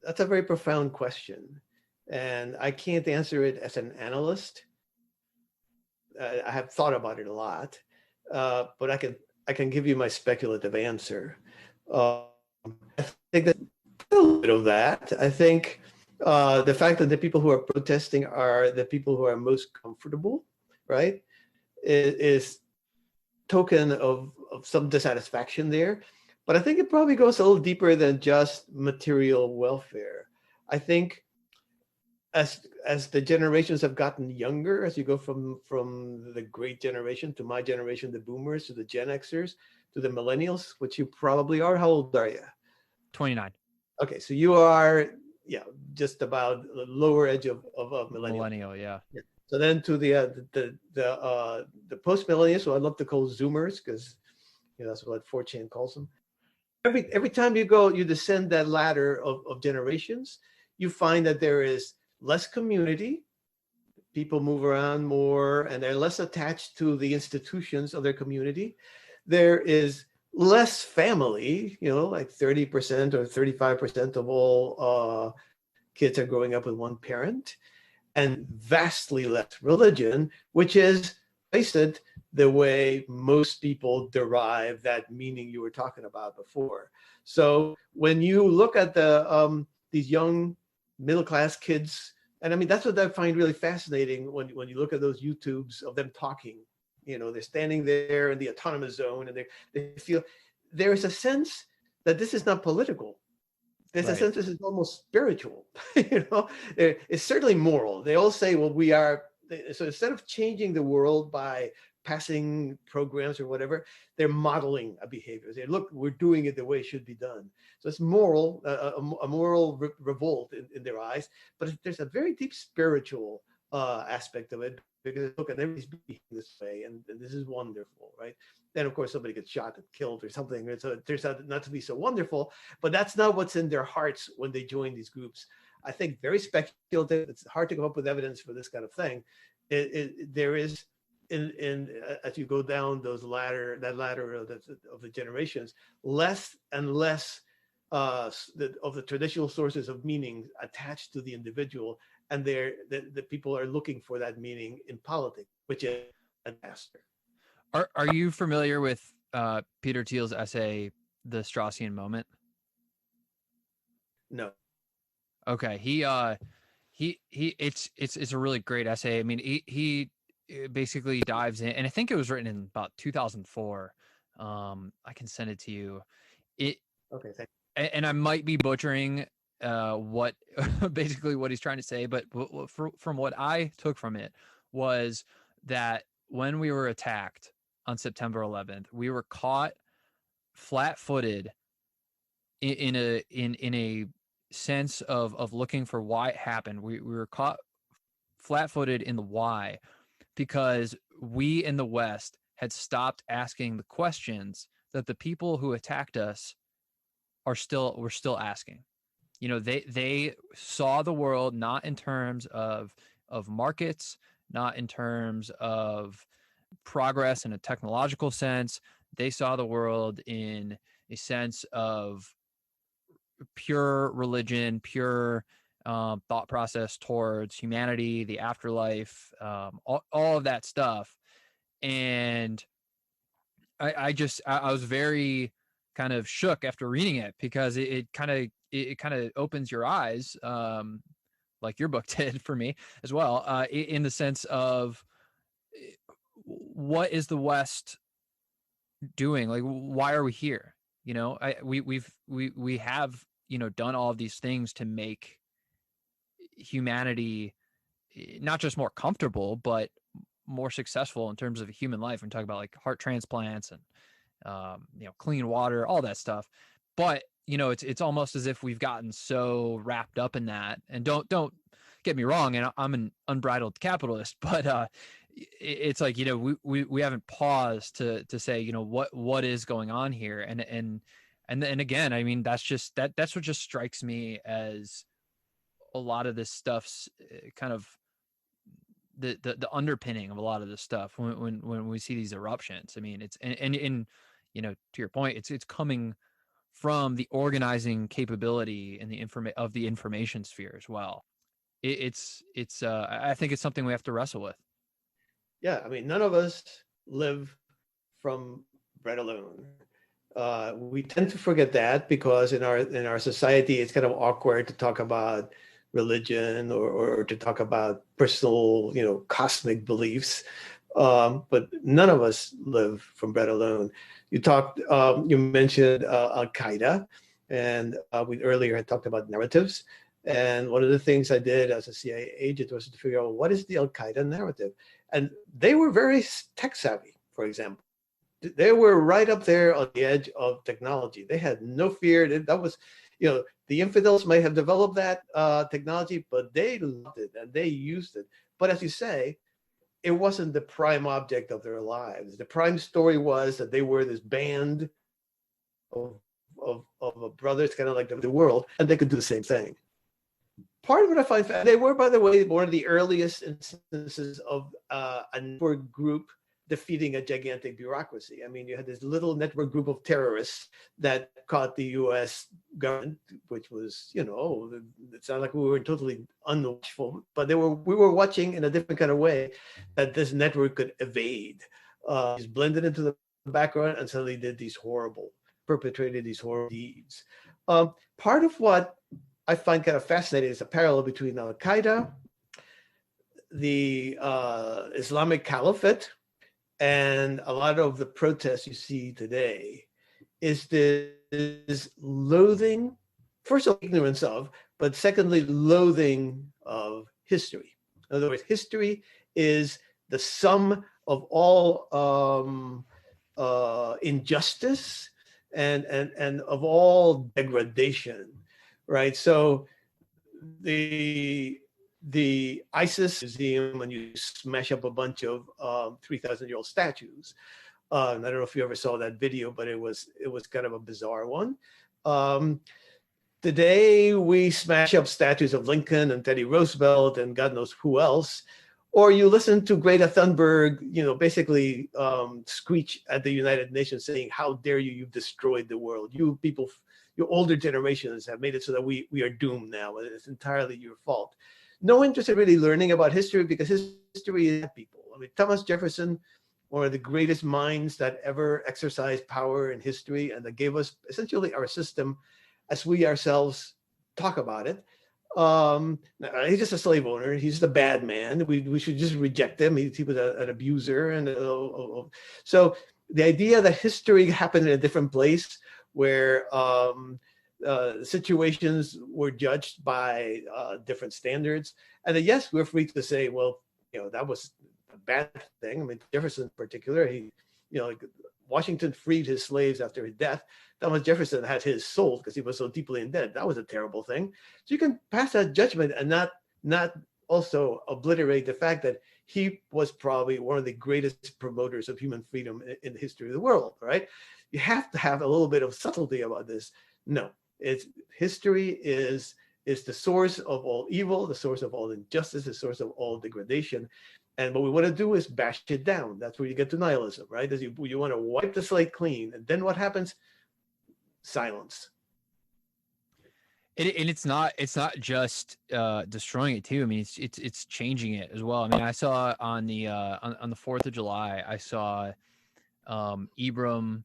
that's a very profound question, and I can't answer it as an analyst. I have thought about it a lot, but I can give you my speculative answer. I think that a little bit of that. I think the fact that the people who are protesting are the people who are most comfortable, right, is token of some dissatisfaction there. But I think it probably goes a little deeper than just material welfare. I think as the generations have gotten younger, as you go from the great generation to my generation, the boomers, to the Gen Xers, to the millennials, which you probably are. How old are you? 29. Okay, so you are, yeah, just about the lower edge of Millennial, yeah. Yeah. So then to the post millennials, so I'd love to call Zoomers, because that's what 4chan calls them. Every time you descend that ladder of generations, you find that there is less community. People move around more, and they're less attached to the institutions of their community. There is less family, like 30% or 35% of all kids are growing up with one parent, and vastly less religion, which is, face it, the way most people derive that meaning you were talking about before. So when you look at these young middle class kids, and I mean that's what I find really fascinating when you look at those YouTubes of them talking. They're standing there in the autonomous zone, and they feel there is a sense that this is not political. There's a sense this is almost spiritual. It's certainly moral. They all say, well, we are. So instead of changing the world by passing programs or whatever, they're modeling a behavior. They look, we're doing it the way it should be done. So it's moral, a moral revolt in their eyes. But there's a very deep spiritual aspect of it, because look, at everybody's behaving this way, and this is wonderful, right? Then of course somebody gets shot and killed or something, so it turns out not to be so wonderful. But that's not what's in their hearts when they join these groups. I think very speculative. It's hard to come up with evidence for this kind of thing. There is, as you go down that ladder of the generations, less and less of the traditional sources of meaning attached to the individual, and the people are looking for that meaning in politics, which is a disaster. Are you familiar with Peter Thiel's essay, "The Straussian Moment"? No. Okay, it's a really great essay. I mean, he basically dives in, and I think it was written in about 2004. I can send it to you. Okay, thanks. And I might be butchering what basically what he's trying to say, but from what I took from it was that when we were attacked on September 11th, we were caught flat-footed in a sense of looking for why it happened. We were caught flat-footed in the why, because we in the West had stopped asking the questions that the people who attacked us were still asking. They saw the world not in terms of markets, not in terms of progress in a technological sense. They saw the world in a sense of pure religion, pure thought process towards humanity, the afterlife, all of that stuff. And I was very kind of shook after reading it, because it kind of opens your eyes, like your book did for me as well, in the sense of what is the West doing? Like, why are we here? You know, we have, you know, done all of these things to make humanity not just more comfortable, but more successful in terms of human life. I'm talking about like heart transplants and you know, clean water, all that stuff. But you know, it's almost as if we've gotten so wrapped up in that. And don't get me wrong, and I'm an unbridled capitalist, but it's like, you know, we haven't paused to say, you know, what is going on here. And again, I mean, that's what just strikes me as a lot of this stuff's kind of the underpinning of a lot of this stuff when we see these eruptions. I mean, it's and you know, to your point, it's coming from the organizing capability and the information sphere as well. It's I think it's something we have to wrestle with. Yeah, I mean, none of us live from bread alone. We tend to forget that because in our society, it's kind of awkward to talk about religion or to talk about personal, you know, cosmic beliefs. But none of us live from bread alone. You mentioned Al-Qaeda, and we earlier had talked about narratives. And one of the things I did as a CIA agent was to figure out what is the Al-Qaeda narrative. And they were very tech savvy, for example. They were right up there on the edge of technology. They had no fear. That was, you know, the infidels might have developed that technology, but they loved it and they used it. But as you say, it wasn't the prime object of their lives. The prime story was that they were this band of brothers, kind of like the world, and they could do the same thing. Part of what I find, they were, by the way, one of the earliest instances of a network group defeating a gigantic bureaucracy. I mean, you had this little network group of terrorists that caught the U.S. government, which was, you know, it's not like we were totally unwatchful, but we were watching in a different kind of way that this network could evade. Just blended into the background and suddenly perpetrated these horrible deeds. Part of what I find kind of fascinating is a parallel between Al-Qaeda, the Islamic Caliphate, and a lot of the protests you see today is this loathing, first of all, ignorance of, but secondly, loathing of history. In other words, history is the sum of all injustice and of all degradation, right? So the ISIS museum, when you smash up a bunch of 3,000-year-old statues. I don't know if you ever saw that video, but it was kind of a bizarre one. Today, we smash up statues of Lincoln and Teddy Roosevelt and God knows who else. Or you listen to Greta Thunberg, you know, basically screech at the United Nations saying, "How dare you? You've destroyed the world. You people, your older generations have made it so that we are doomed now. It's entirely your fault." No interest in really learning about history because history is people. I mean, Thomas Jefferson, one of the greatest minds that ever exercised power in history and that gave us essentially our system as we ourselves talk about it. He's just a slave owner. He's just a bad man. We should just reject him. He was an abuser. And so the idea that history happened in a different place where situations were judged by different standards. And then, yes, we're free to say, well, you know, that was a bad thing. I mean, Jefferson in particular, he, you know, like Washington freed his slaves after his death. Thomas Jefferson had his sold because he was so deeply in debt. That was a terrible thing. So you can pass that judgment and not also obliterate the fact that he was probably one of the greatest promoters of human freedom in the history of the world, right? You have to have a little bit of subtlety about this. No, history is the source of all evil, the source of all injustice, the source of all degradation. And what we want to do is bash it down. That's where you get to nihilism, right? Is you want to wipe the slate clean. And then what happens? Silence. And it's not just destroying it too. I mean, it's changing it as well. I mean, I saw on the 4th of July, I saw Ibram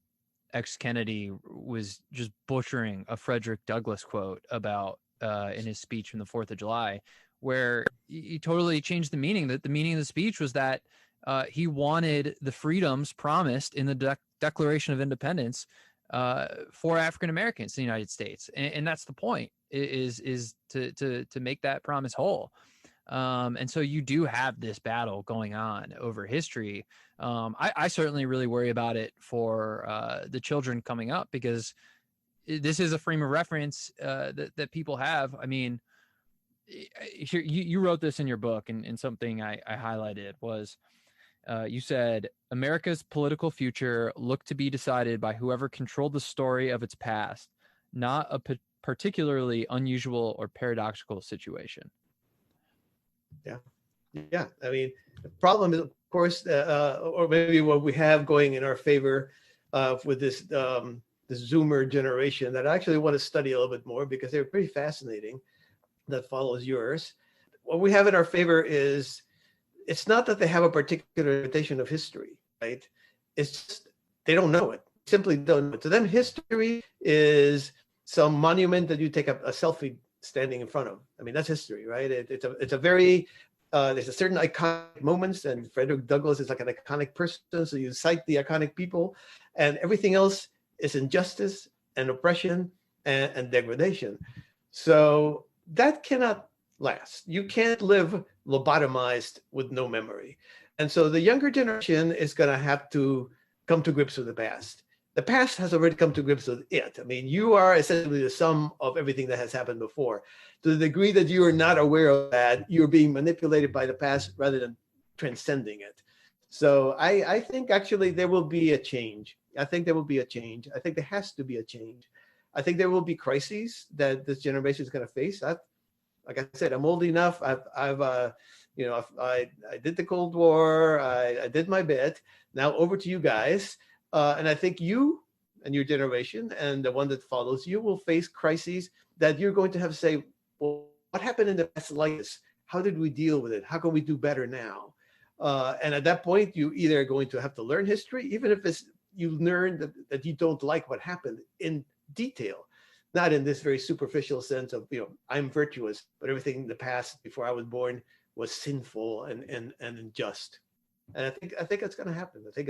X Kennedy was just butchering a Frederick Douglass quote about in his speech from the 4th of July, where he totally changed the meaning. That the meaning of the speech was that he wanted the freedoms promised in the Declaration of Independence for African Americans in the United States, and that's the point, is to make that promise whole. And so you do have this battle going on over history. I certainly really worry about it for the children coming up, because this is a frame of reference that people have. I mean, you wrote this in your book, and something I highlighted was, you said, America's political future looked to be decided by whoever controlled the story of its past, not a particularly unusual or paradoxical situation. Yeah. Yeah. I mean, the problem is, of course, or maybe what we have going in our favor with this Zoomer generation that I actually want to study a little bit more, because they're pretty fascinating, that follows yours. What we have in our favor is, it's not that they have a particular interpretation of history, right? It's just, they don't know it. Simply don't know it. To them, history is some monument that you take a selfie standing in front of. I mean, that's history, right? It's a very, there's a certain iconic moments, and Frederick Douglass is like an iconic person. So you cite the iconic people, and everything else is injustice and oppression and degradation. So that cannot last. You can't live lobotomized with no memory. And so the younger generation is going to have to come to grips with the past. The past has already come to grips with it. I mean, you are essentially the sum of everything that has happened before. To the degree that you are not aware of that, you're being manipulated by the past rather than transcending it. So I think actually there will be a change. I think there will be a change. I think there has to be a change. I think there will be crises that this generation is going to face. Like I said, I'm old enough. I did the Cold War. I did my bit. Now over to you guys. And I think you and your generation and the one that follows you will face crises that you're going to have to say, well, what happened in the past like this? How did we deal with it? How can we do better now? And at that point, you either are going to have to learn history, even if you learn that you don't like what happened in detail, not in this very superficial sense of, I'm virtuous, but everything in the past before I was born was sinful and unjust. And I think it's going to happen. I think,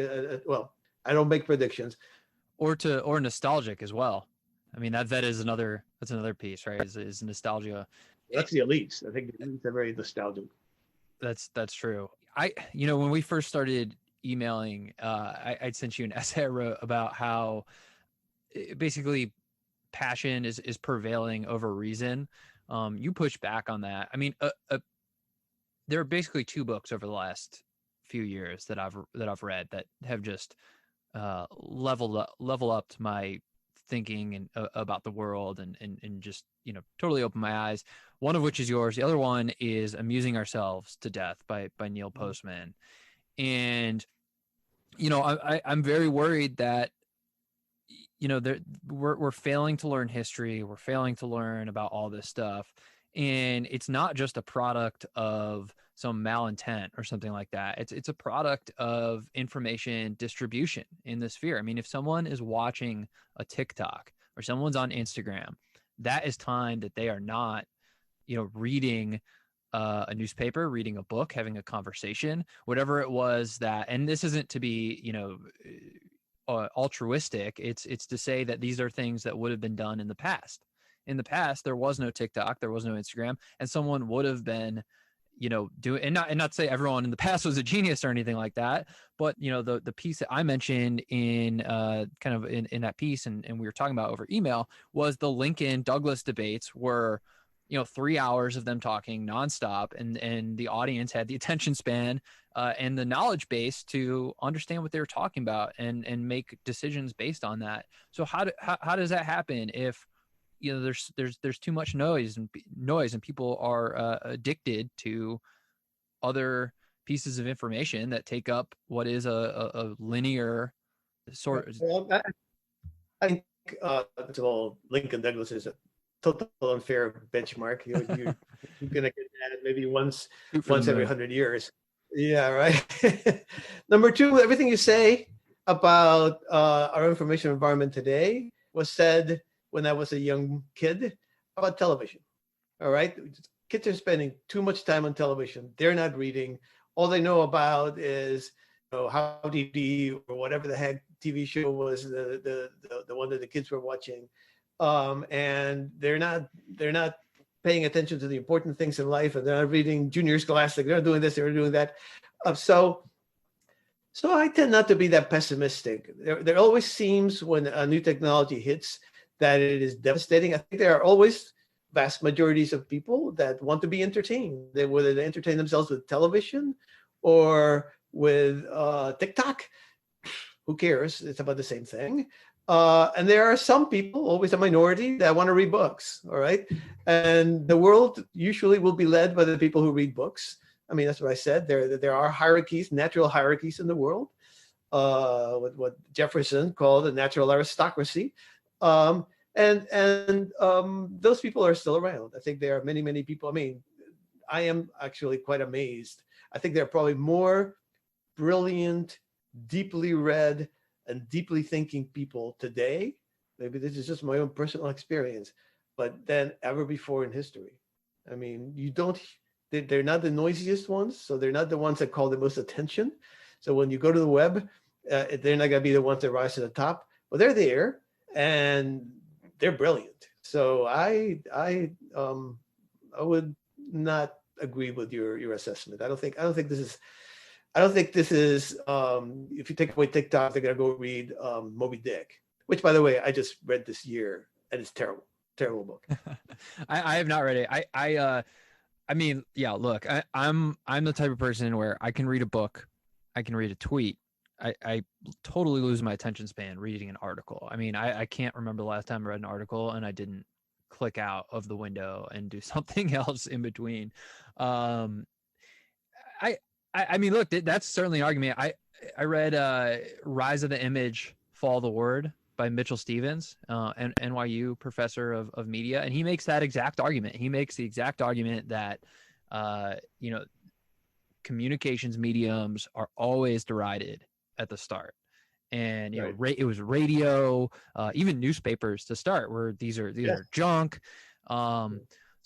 I don't make predictions. Or nostalgic as well. I mean, that's another piece, right? Is nostalgia. That's the elites. I think the elites are very nostalgic. That's true. When we first started emailing, I'd sent you an essay I wrote about how basically passion is prevailing over reason. You push back on that. I mean, there are basically two books over the last few years that I've read that have just level up to my thinking and about the world and just totally opened my eyes. One of which is yours. The other one is Amusing Ourselves to Death by Neil Postman. And I'm very worried that we're failing to learn history. We're failing to learn about all this stuff. And it's not just a product of some malintent or something like that. It's a product of information distribution in the sphere. I mean, if someone is watching a TikTok or someone's on Instagram, that is time that they are not, reading a newspaper, reading a book, having a conversation, whatever it was that, and this isn't to be, altruistic. It's to say that these are things that would have been done in the past. In the past, there was no TikTok, there was no Instagram, and someone would have been, doing, and not to say everyone in the past was a genius or anything like that, but the piece that I mentioned in kind of in that piece, and we were talking about over email, was the Lincoln Douglas debates were 3 hours of them talking nonstop, and the audience had the attention span and the knowledge base to understand what they were talking about and make decisions based on that. So how does that happen if there's too much noise and people are addicted to other pieces of information that take up what is a linear sort. Well, I think first of all, Lincoln Douglas is a total unfair benchmark. You're gonna get that maybe once every 100 years. Yeah, right. Number two, everything you say about our information environment today was said when I was a young kid about television. All right, kids are spending too much time on television. They're not reading. All they know about is how DVD or whatever the heck TV show was the one that the kids were watching, and they're not paying attention to the important things in life, and they're not reading Junior Scholastic. They're not doing this. They're doing that. So I tend not to be that pessimistic. There always seems when a new technology hits that it is devastating. I think there are always vast majorities of people that want to be entertained. Whether they entertain themselves with television or with TikTok, who cares? It's about the same thing. And there are some people, always a minority, that want to read books. All right. And the world usually will be led by the people who read books. I mean, that's what I said. There are hierarchies, natural hierarchies in the world, what Jefferson called a natural aristocracy. And those people are still around. I think there are many, many people. I mean, I am actually quite amazed. I think there are probably more brilliant, deeply read, and deeply thinking people today. Maybe this is just my own personal experience, but than ever before in history. I mean, they're not the noisiest ones, so they're not the ones that call the most attention. So when you go to the web, they're not going to be the ones that rise to the top, but they're there and they're brilliant. So I would not agree with your assessment. I don't think this is. If you take away TikTok, they're gonna go read Moby Dick, which, by the way, I just read this year, and it's terrible book. I have not read it. I mean, yeah. Look, I'm the type of person where I can read a book, I can read a tweet. I totally lose my attention span reading an article. I mean, I can't remember the last time I read an article and I didn't click out of the window and do something else in between. I mean, look, that's certainly an argument. I read Rise of the Image, Fall of the Word by Mitchell Stevens, an NYU professor of media, and he makes that exact argument. He makes the exact argument that, communications mediums are always derided at the start. And it was radio, even newspapers to start, where these are junk. So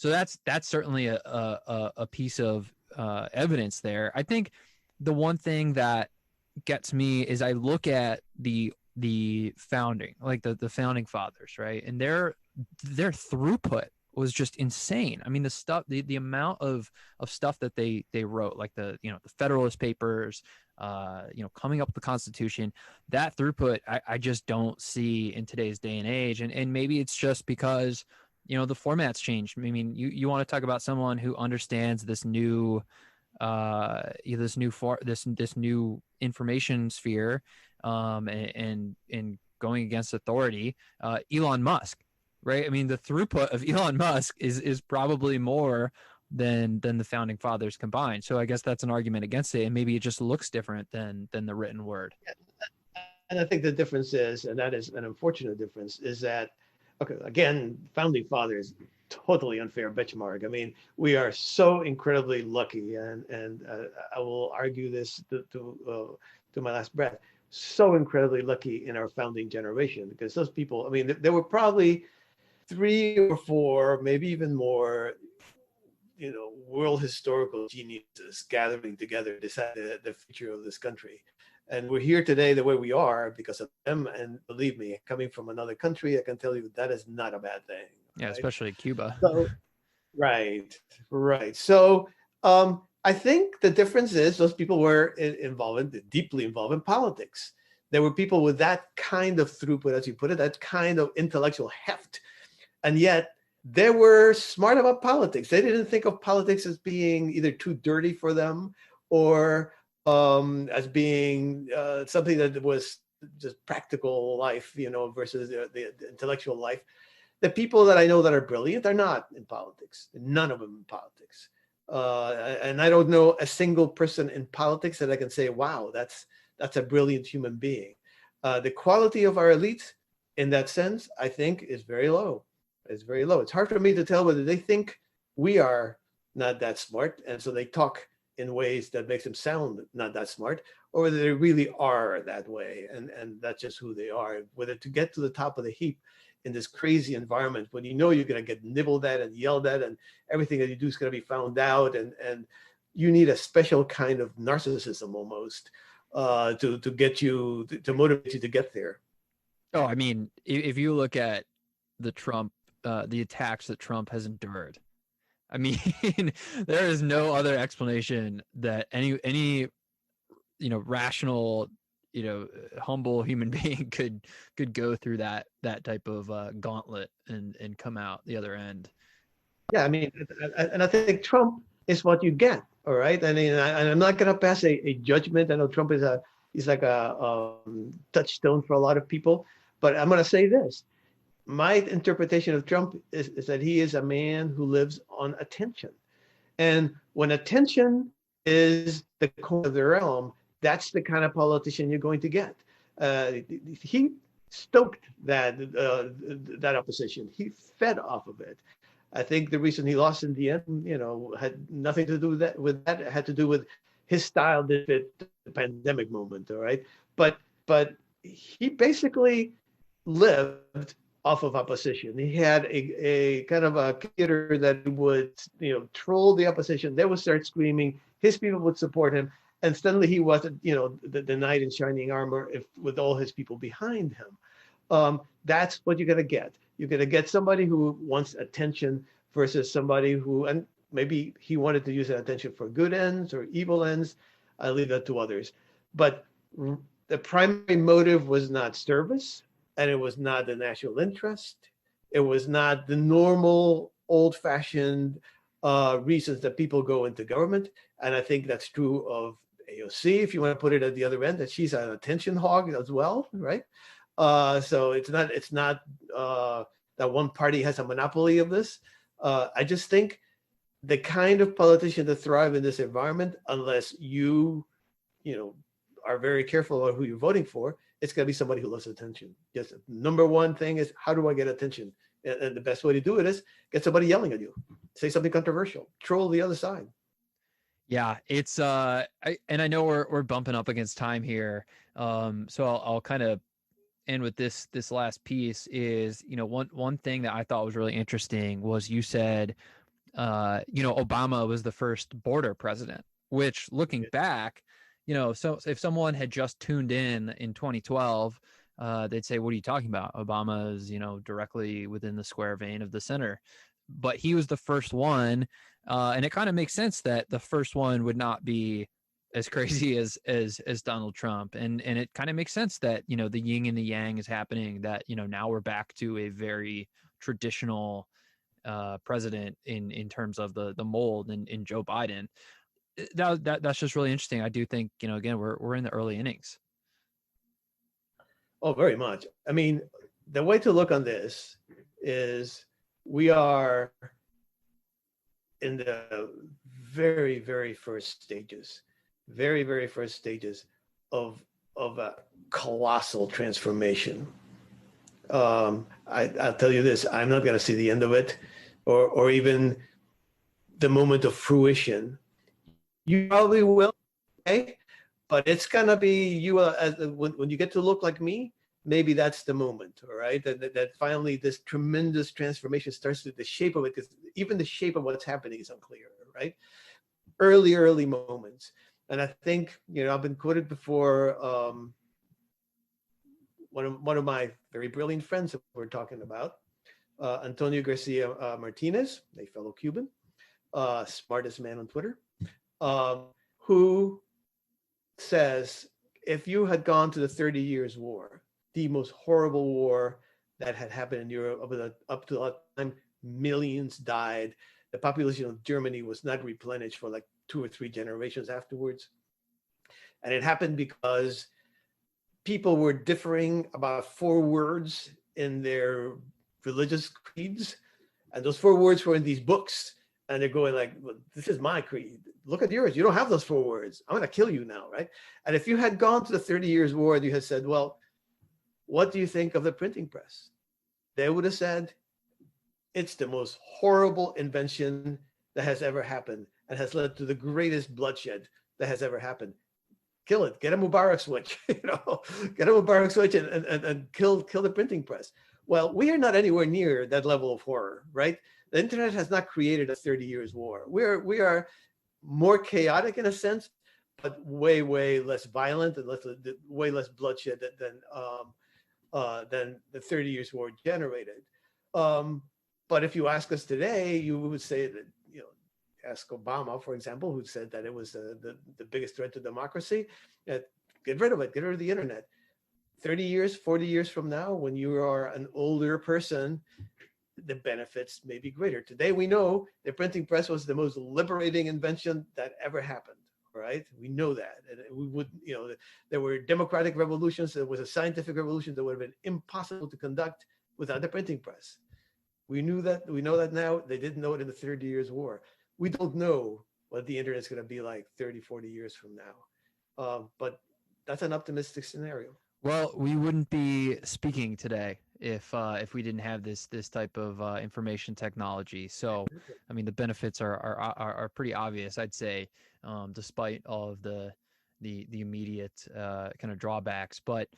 that's certainly a piece of evidence there. I think the one thing that gets me is I look at the founding, like the founding fathers, right? And their throughput was just insane. I mean, the amount of stuff that they wrote, like the Federalist Papers, coming up with the Constitution, that throughput I just don't see in today's day and age. And maybe it's just because the format's changed. I mean, you want to talk about someone who understands this new this new information sphere, and going against authority, Elon Musk, right? I mean, the throughput of Elon Musk is probably more than the founding fathers combined. So I guess that's an argument against it, and maybe it just looks different than the written word. And I think the difference is, and that is an unfortunate difference, is that, okay, again, founding fathers, totally unfair benchmark. I mean, we are so incredibly lucky, and I will argue this to my last breath, so incredibly lucky in our founding generation, because those people, I mean, there were probably 3 or 4, maybe even more, world historical geniuses gathering together to decide the future of this country. And we're here today the way we are because of them. And believe me, coming from another country, I can tell you that is not a bad thing. Yeah, right? Especially Cuba. So, right. So I think the difference is those people were deeply involved in politics. There were people with that kind of throughput, as you put it, that kind of intellectual heft. And yet they were smart about politics. They didn't think of politics as being either too dirty for them or as being something that was just practical life, versus the intellectual life. The people that I know that are brilliant are not in politics. None of them in politics. And I don't know a single person in politics that I can say, wow, that's a brilliant human being. The quality of our elites in that sense, I think, is very low. It's very low. It's hard for me to tell whether they think we are not that smart, and so they talk in ways that makes them sound not that smart, or whether they really are that way, and that's just who they are. Whether to get to the top of the heap in this crazy environment when you know you're going to get nibbled at and yelled at, and everything that you do is going to be found out, and you need a special kind of narcissism almost to get you to motivate you to get there. Oh, I mean, if you look at the attacks that Trump has endured, I mean, there is no other explanation that any rational, humble human being could go through that type of gauntlet and come out the other end. Yeah, I mean, and I think Trump is what you get. All right, I mean, I'm not going to pass a judgment. I know Trump he's like a touchstone for a lot of people, but I'm going to say this: my interpretation of Trump is that he is a man who lives on attention, and when attention is the core of the realm, that's the kind of politician you're going to get. He stoked that opposition. He fed off of it. I think the reason he lost in the end, had nothing to do with that. It had to do with his style didn't fit the pandemic moment. All right, but he basically lived off of opposition. He had a kind of a theater that would troll the opposition. They would start screaming. His people would support him, and suddenly he wasn't the knight in shining armor with all his people behind him. That's what you're going to get. You're going to get somebody who wants attention versus somebody who, and maybe he wanted to use that attention for good ends or evil ends. I leave that to others. But the primary motive was not service, and it was not the national interest. It was not the normal, old-fashioned reasons that people go into government. And I think that's true of AOC, if you want to put it at the other end, that she's an attention hog as well, right? So it's not that one party has a monopoly of this. I just think the kind of politician that thrive in this environment, unless you are very careful about who you're voting for, it's going to be somebody who loves attention. Just number one thing is, how do I get attention? And the best way to do it is get somebody yelling at you, say something controversial, troll the other side. Yeah, it's and I know we're bumping up against time here, so I'll kind of end with this last piece. Is one thing that I thought was really interesting was you said Obama was the first border president, which looking back, so if someone had just tuned in 2012, they'd say, what are you talking about? Obama is directly within the square vein of the center, but he was the first one, and it kind of makes sense that the first one would not be as crazy as Donald Trump, and it kind of makes sense that the yin and the yang is happening, that now we're back to a very traditional president in terms of the mold in Joe Biden. That's just really interesting. I do think again we're in the early innings. Oh, very much. I mean, the way to look on this is we are in the very, very first stages, of a colossal transformation. I'll tell you this: I'm not going to see the end of it, or even the moment of fruition. You probably will, okay? But it's going to be you when you get to look like me. Maybe that's the moment, all right? That finally this tremendous transformation starts to the shape of it, because even the shape of what's happening is unclear, right? Early moments. And I think, I've been quoted before. One of my very brilliant friends that we're talking about, Antonio Garcia Martinez, a fellow Cuban, smartest man on Twitter, who says, if you had gone to the 30 Years' War, the most horrible war that had happened in Europe up to that time, millions died. The population of Germany was not replenished for like 2 or 3 generations afterwards. And it happened because people were differing about 4 words in their religious creeds. And those 4 words were in these books. And they're going like, well, this is my creed. Look at yours. You don't have those 4 words. I'm going to kill you now, right? And if you had gone to the 30 Years' War and you had said, well, what do you think of the printing press? They would have said, it's the most horrible invention that has ever happened and has led to the greatest bloodshed that has ever happened. Kill it. Get a Mubarak switch. Get a Mubarak switch and kill the printing press. Well, we are not anywhere near that level of horror, right? The internet has not created a 30 Years' War. We are more chaotic in a sense, but way less violent and way less bloodshed than the 30 Years' War generated. But if you ask us today, you would say that, ask Obama, for example, who said that it was the biggest threat to democracy. Get rid of it. Get rid of the internet. 30 years, 40 years from now, when you are an older person, the benefits may be greater. Today, we know the printing press was the most liberating invention that ever happened. Right? We know that. And we would, there were democratic revolutions. There was a scientific revolution that would have been impossible to conduct without the printing press. We knew that. We know that now. They didn't know it in the 30 Years' War. We don't know what the internet is going to be like 30, 40 years from now. But that's an optimistic scenario. Well, we wouldn't be speaking today if we didn't have this type of information technology. So, I mean, the benefits are pretty obvious, I'd say, despite all of the immediate kind of drawbacks. But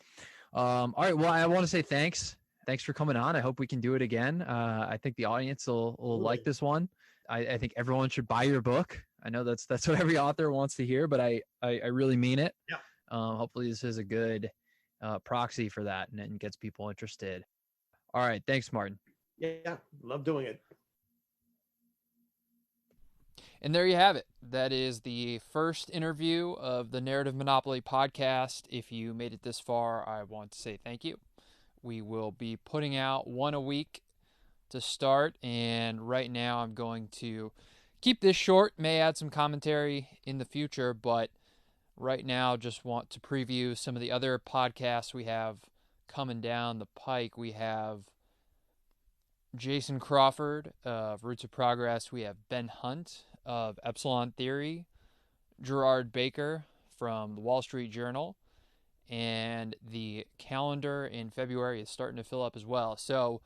all right, well, I want to say thanks. Thanks for coming on. I hope we can do it again. I think the audience will like this one. I think everyone should buy your book. I know that's what every author wants to hear, but I really mean it. Yeah. Hopefully this is a good proxy for that and gets people interested. All right. Thanks, Martin. Yeah. Love doing it. And there you have it. That is the first interview of the Narrative Monopoly podcast. If you made it this far, I want to say thank you. We will be putting out one a week to start, and right now I'm going to keep this short, may add some commentary in the future, but right now just want to preview some of the other podcasts we have coming down the pike. We have Jason Crawford of Roots of Progress. We have Ben Hunt of Epsilon Theory, Gerard Baker from the Wall Street Journal, and the calendar in February is starting to fill up as well. So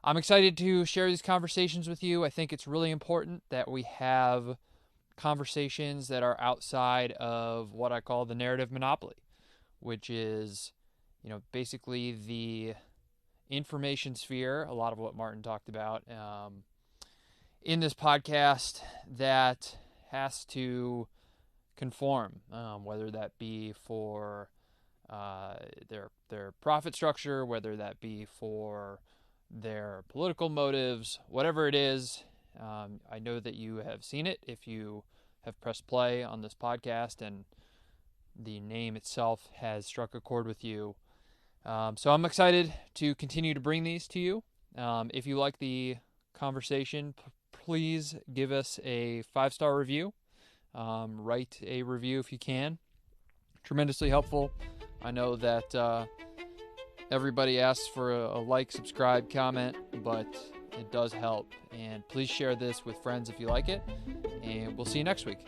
I'm excited to share these conversations with you. I think it's really important that we have conversations that are outside of what I call the narrative monopoly, which is, basically the information sphere, a lot of what Martin talked about in this podcast, that has to conform, whether that be for their profit structure, whether that be for their political motives, whatever it is. I know that you have seen it if you have pressed play on this podcast and the name itself has struck a chord with you. So I'm excited to continue to bring these to you. If you like the conversation, please give us a 5-star review. Write a review if you can. Tremendously helpful. I know that everybody asks for a like, subscribe, comment, but it does help. And please share this with friends if you like it. And we'll see you next week.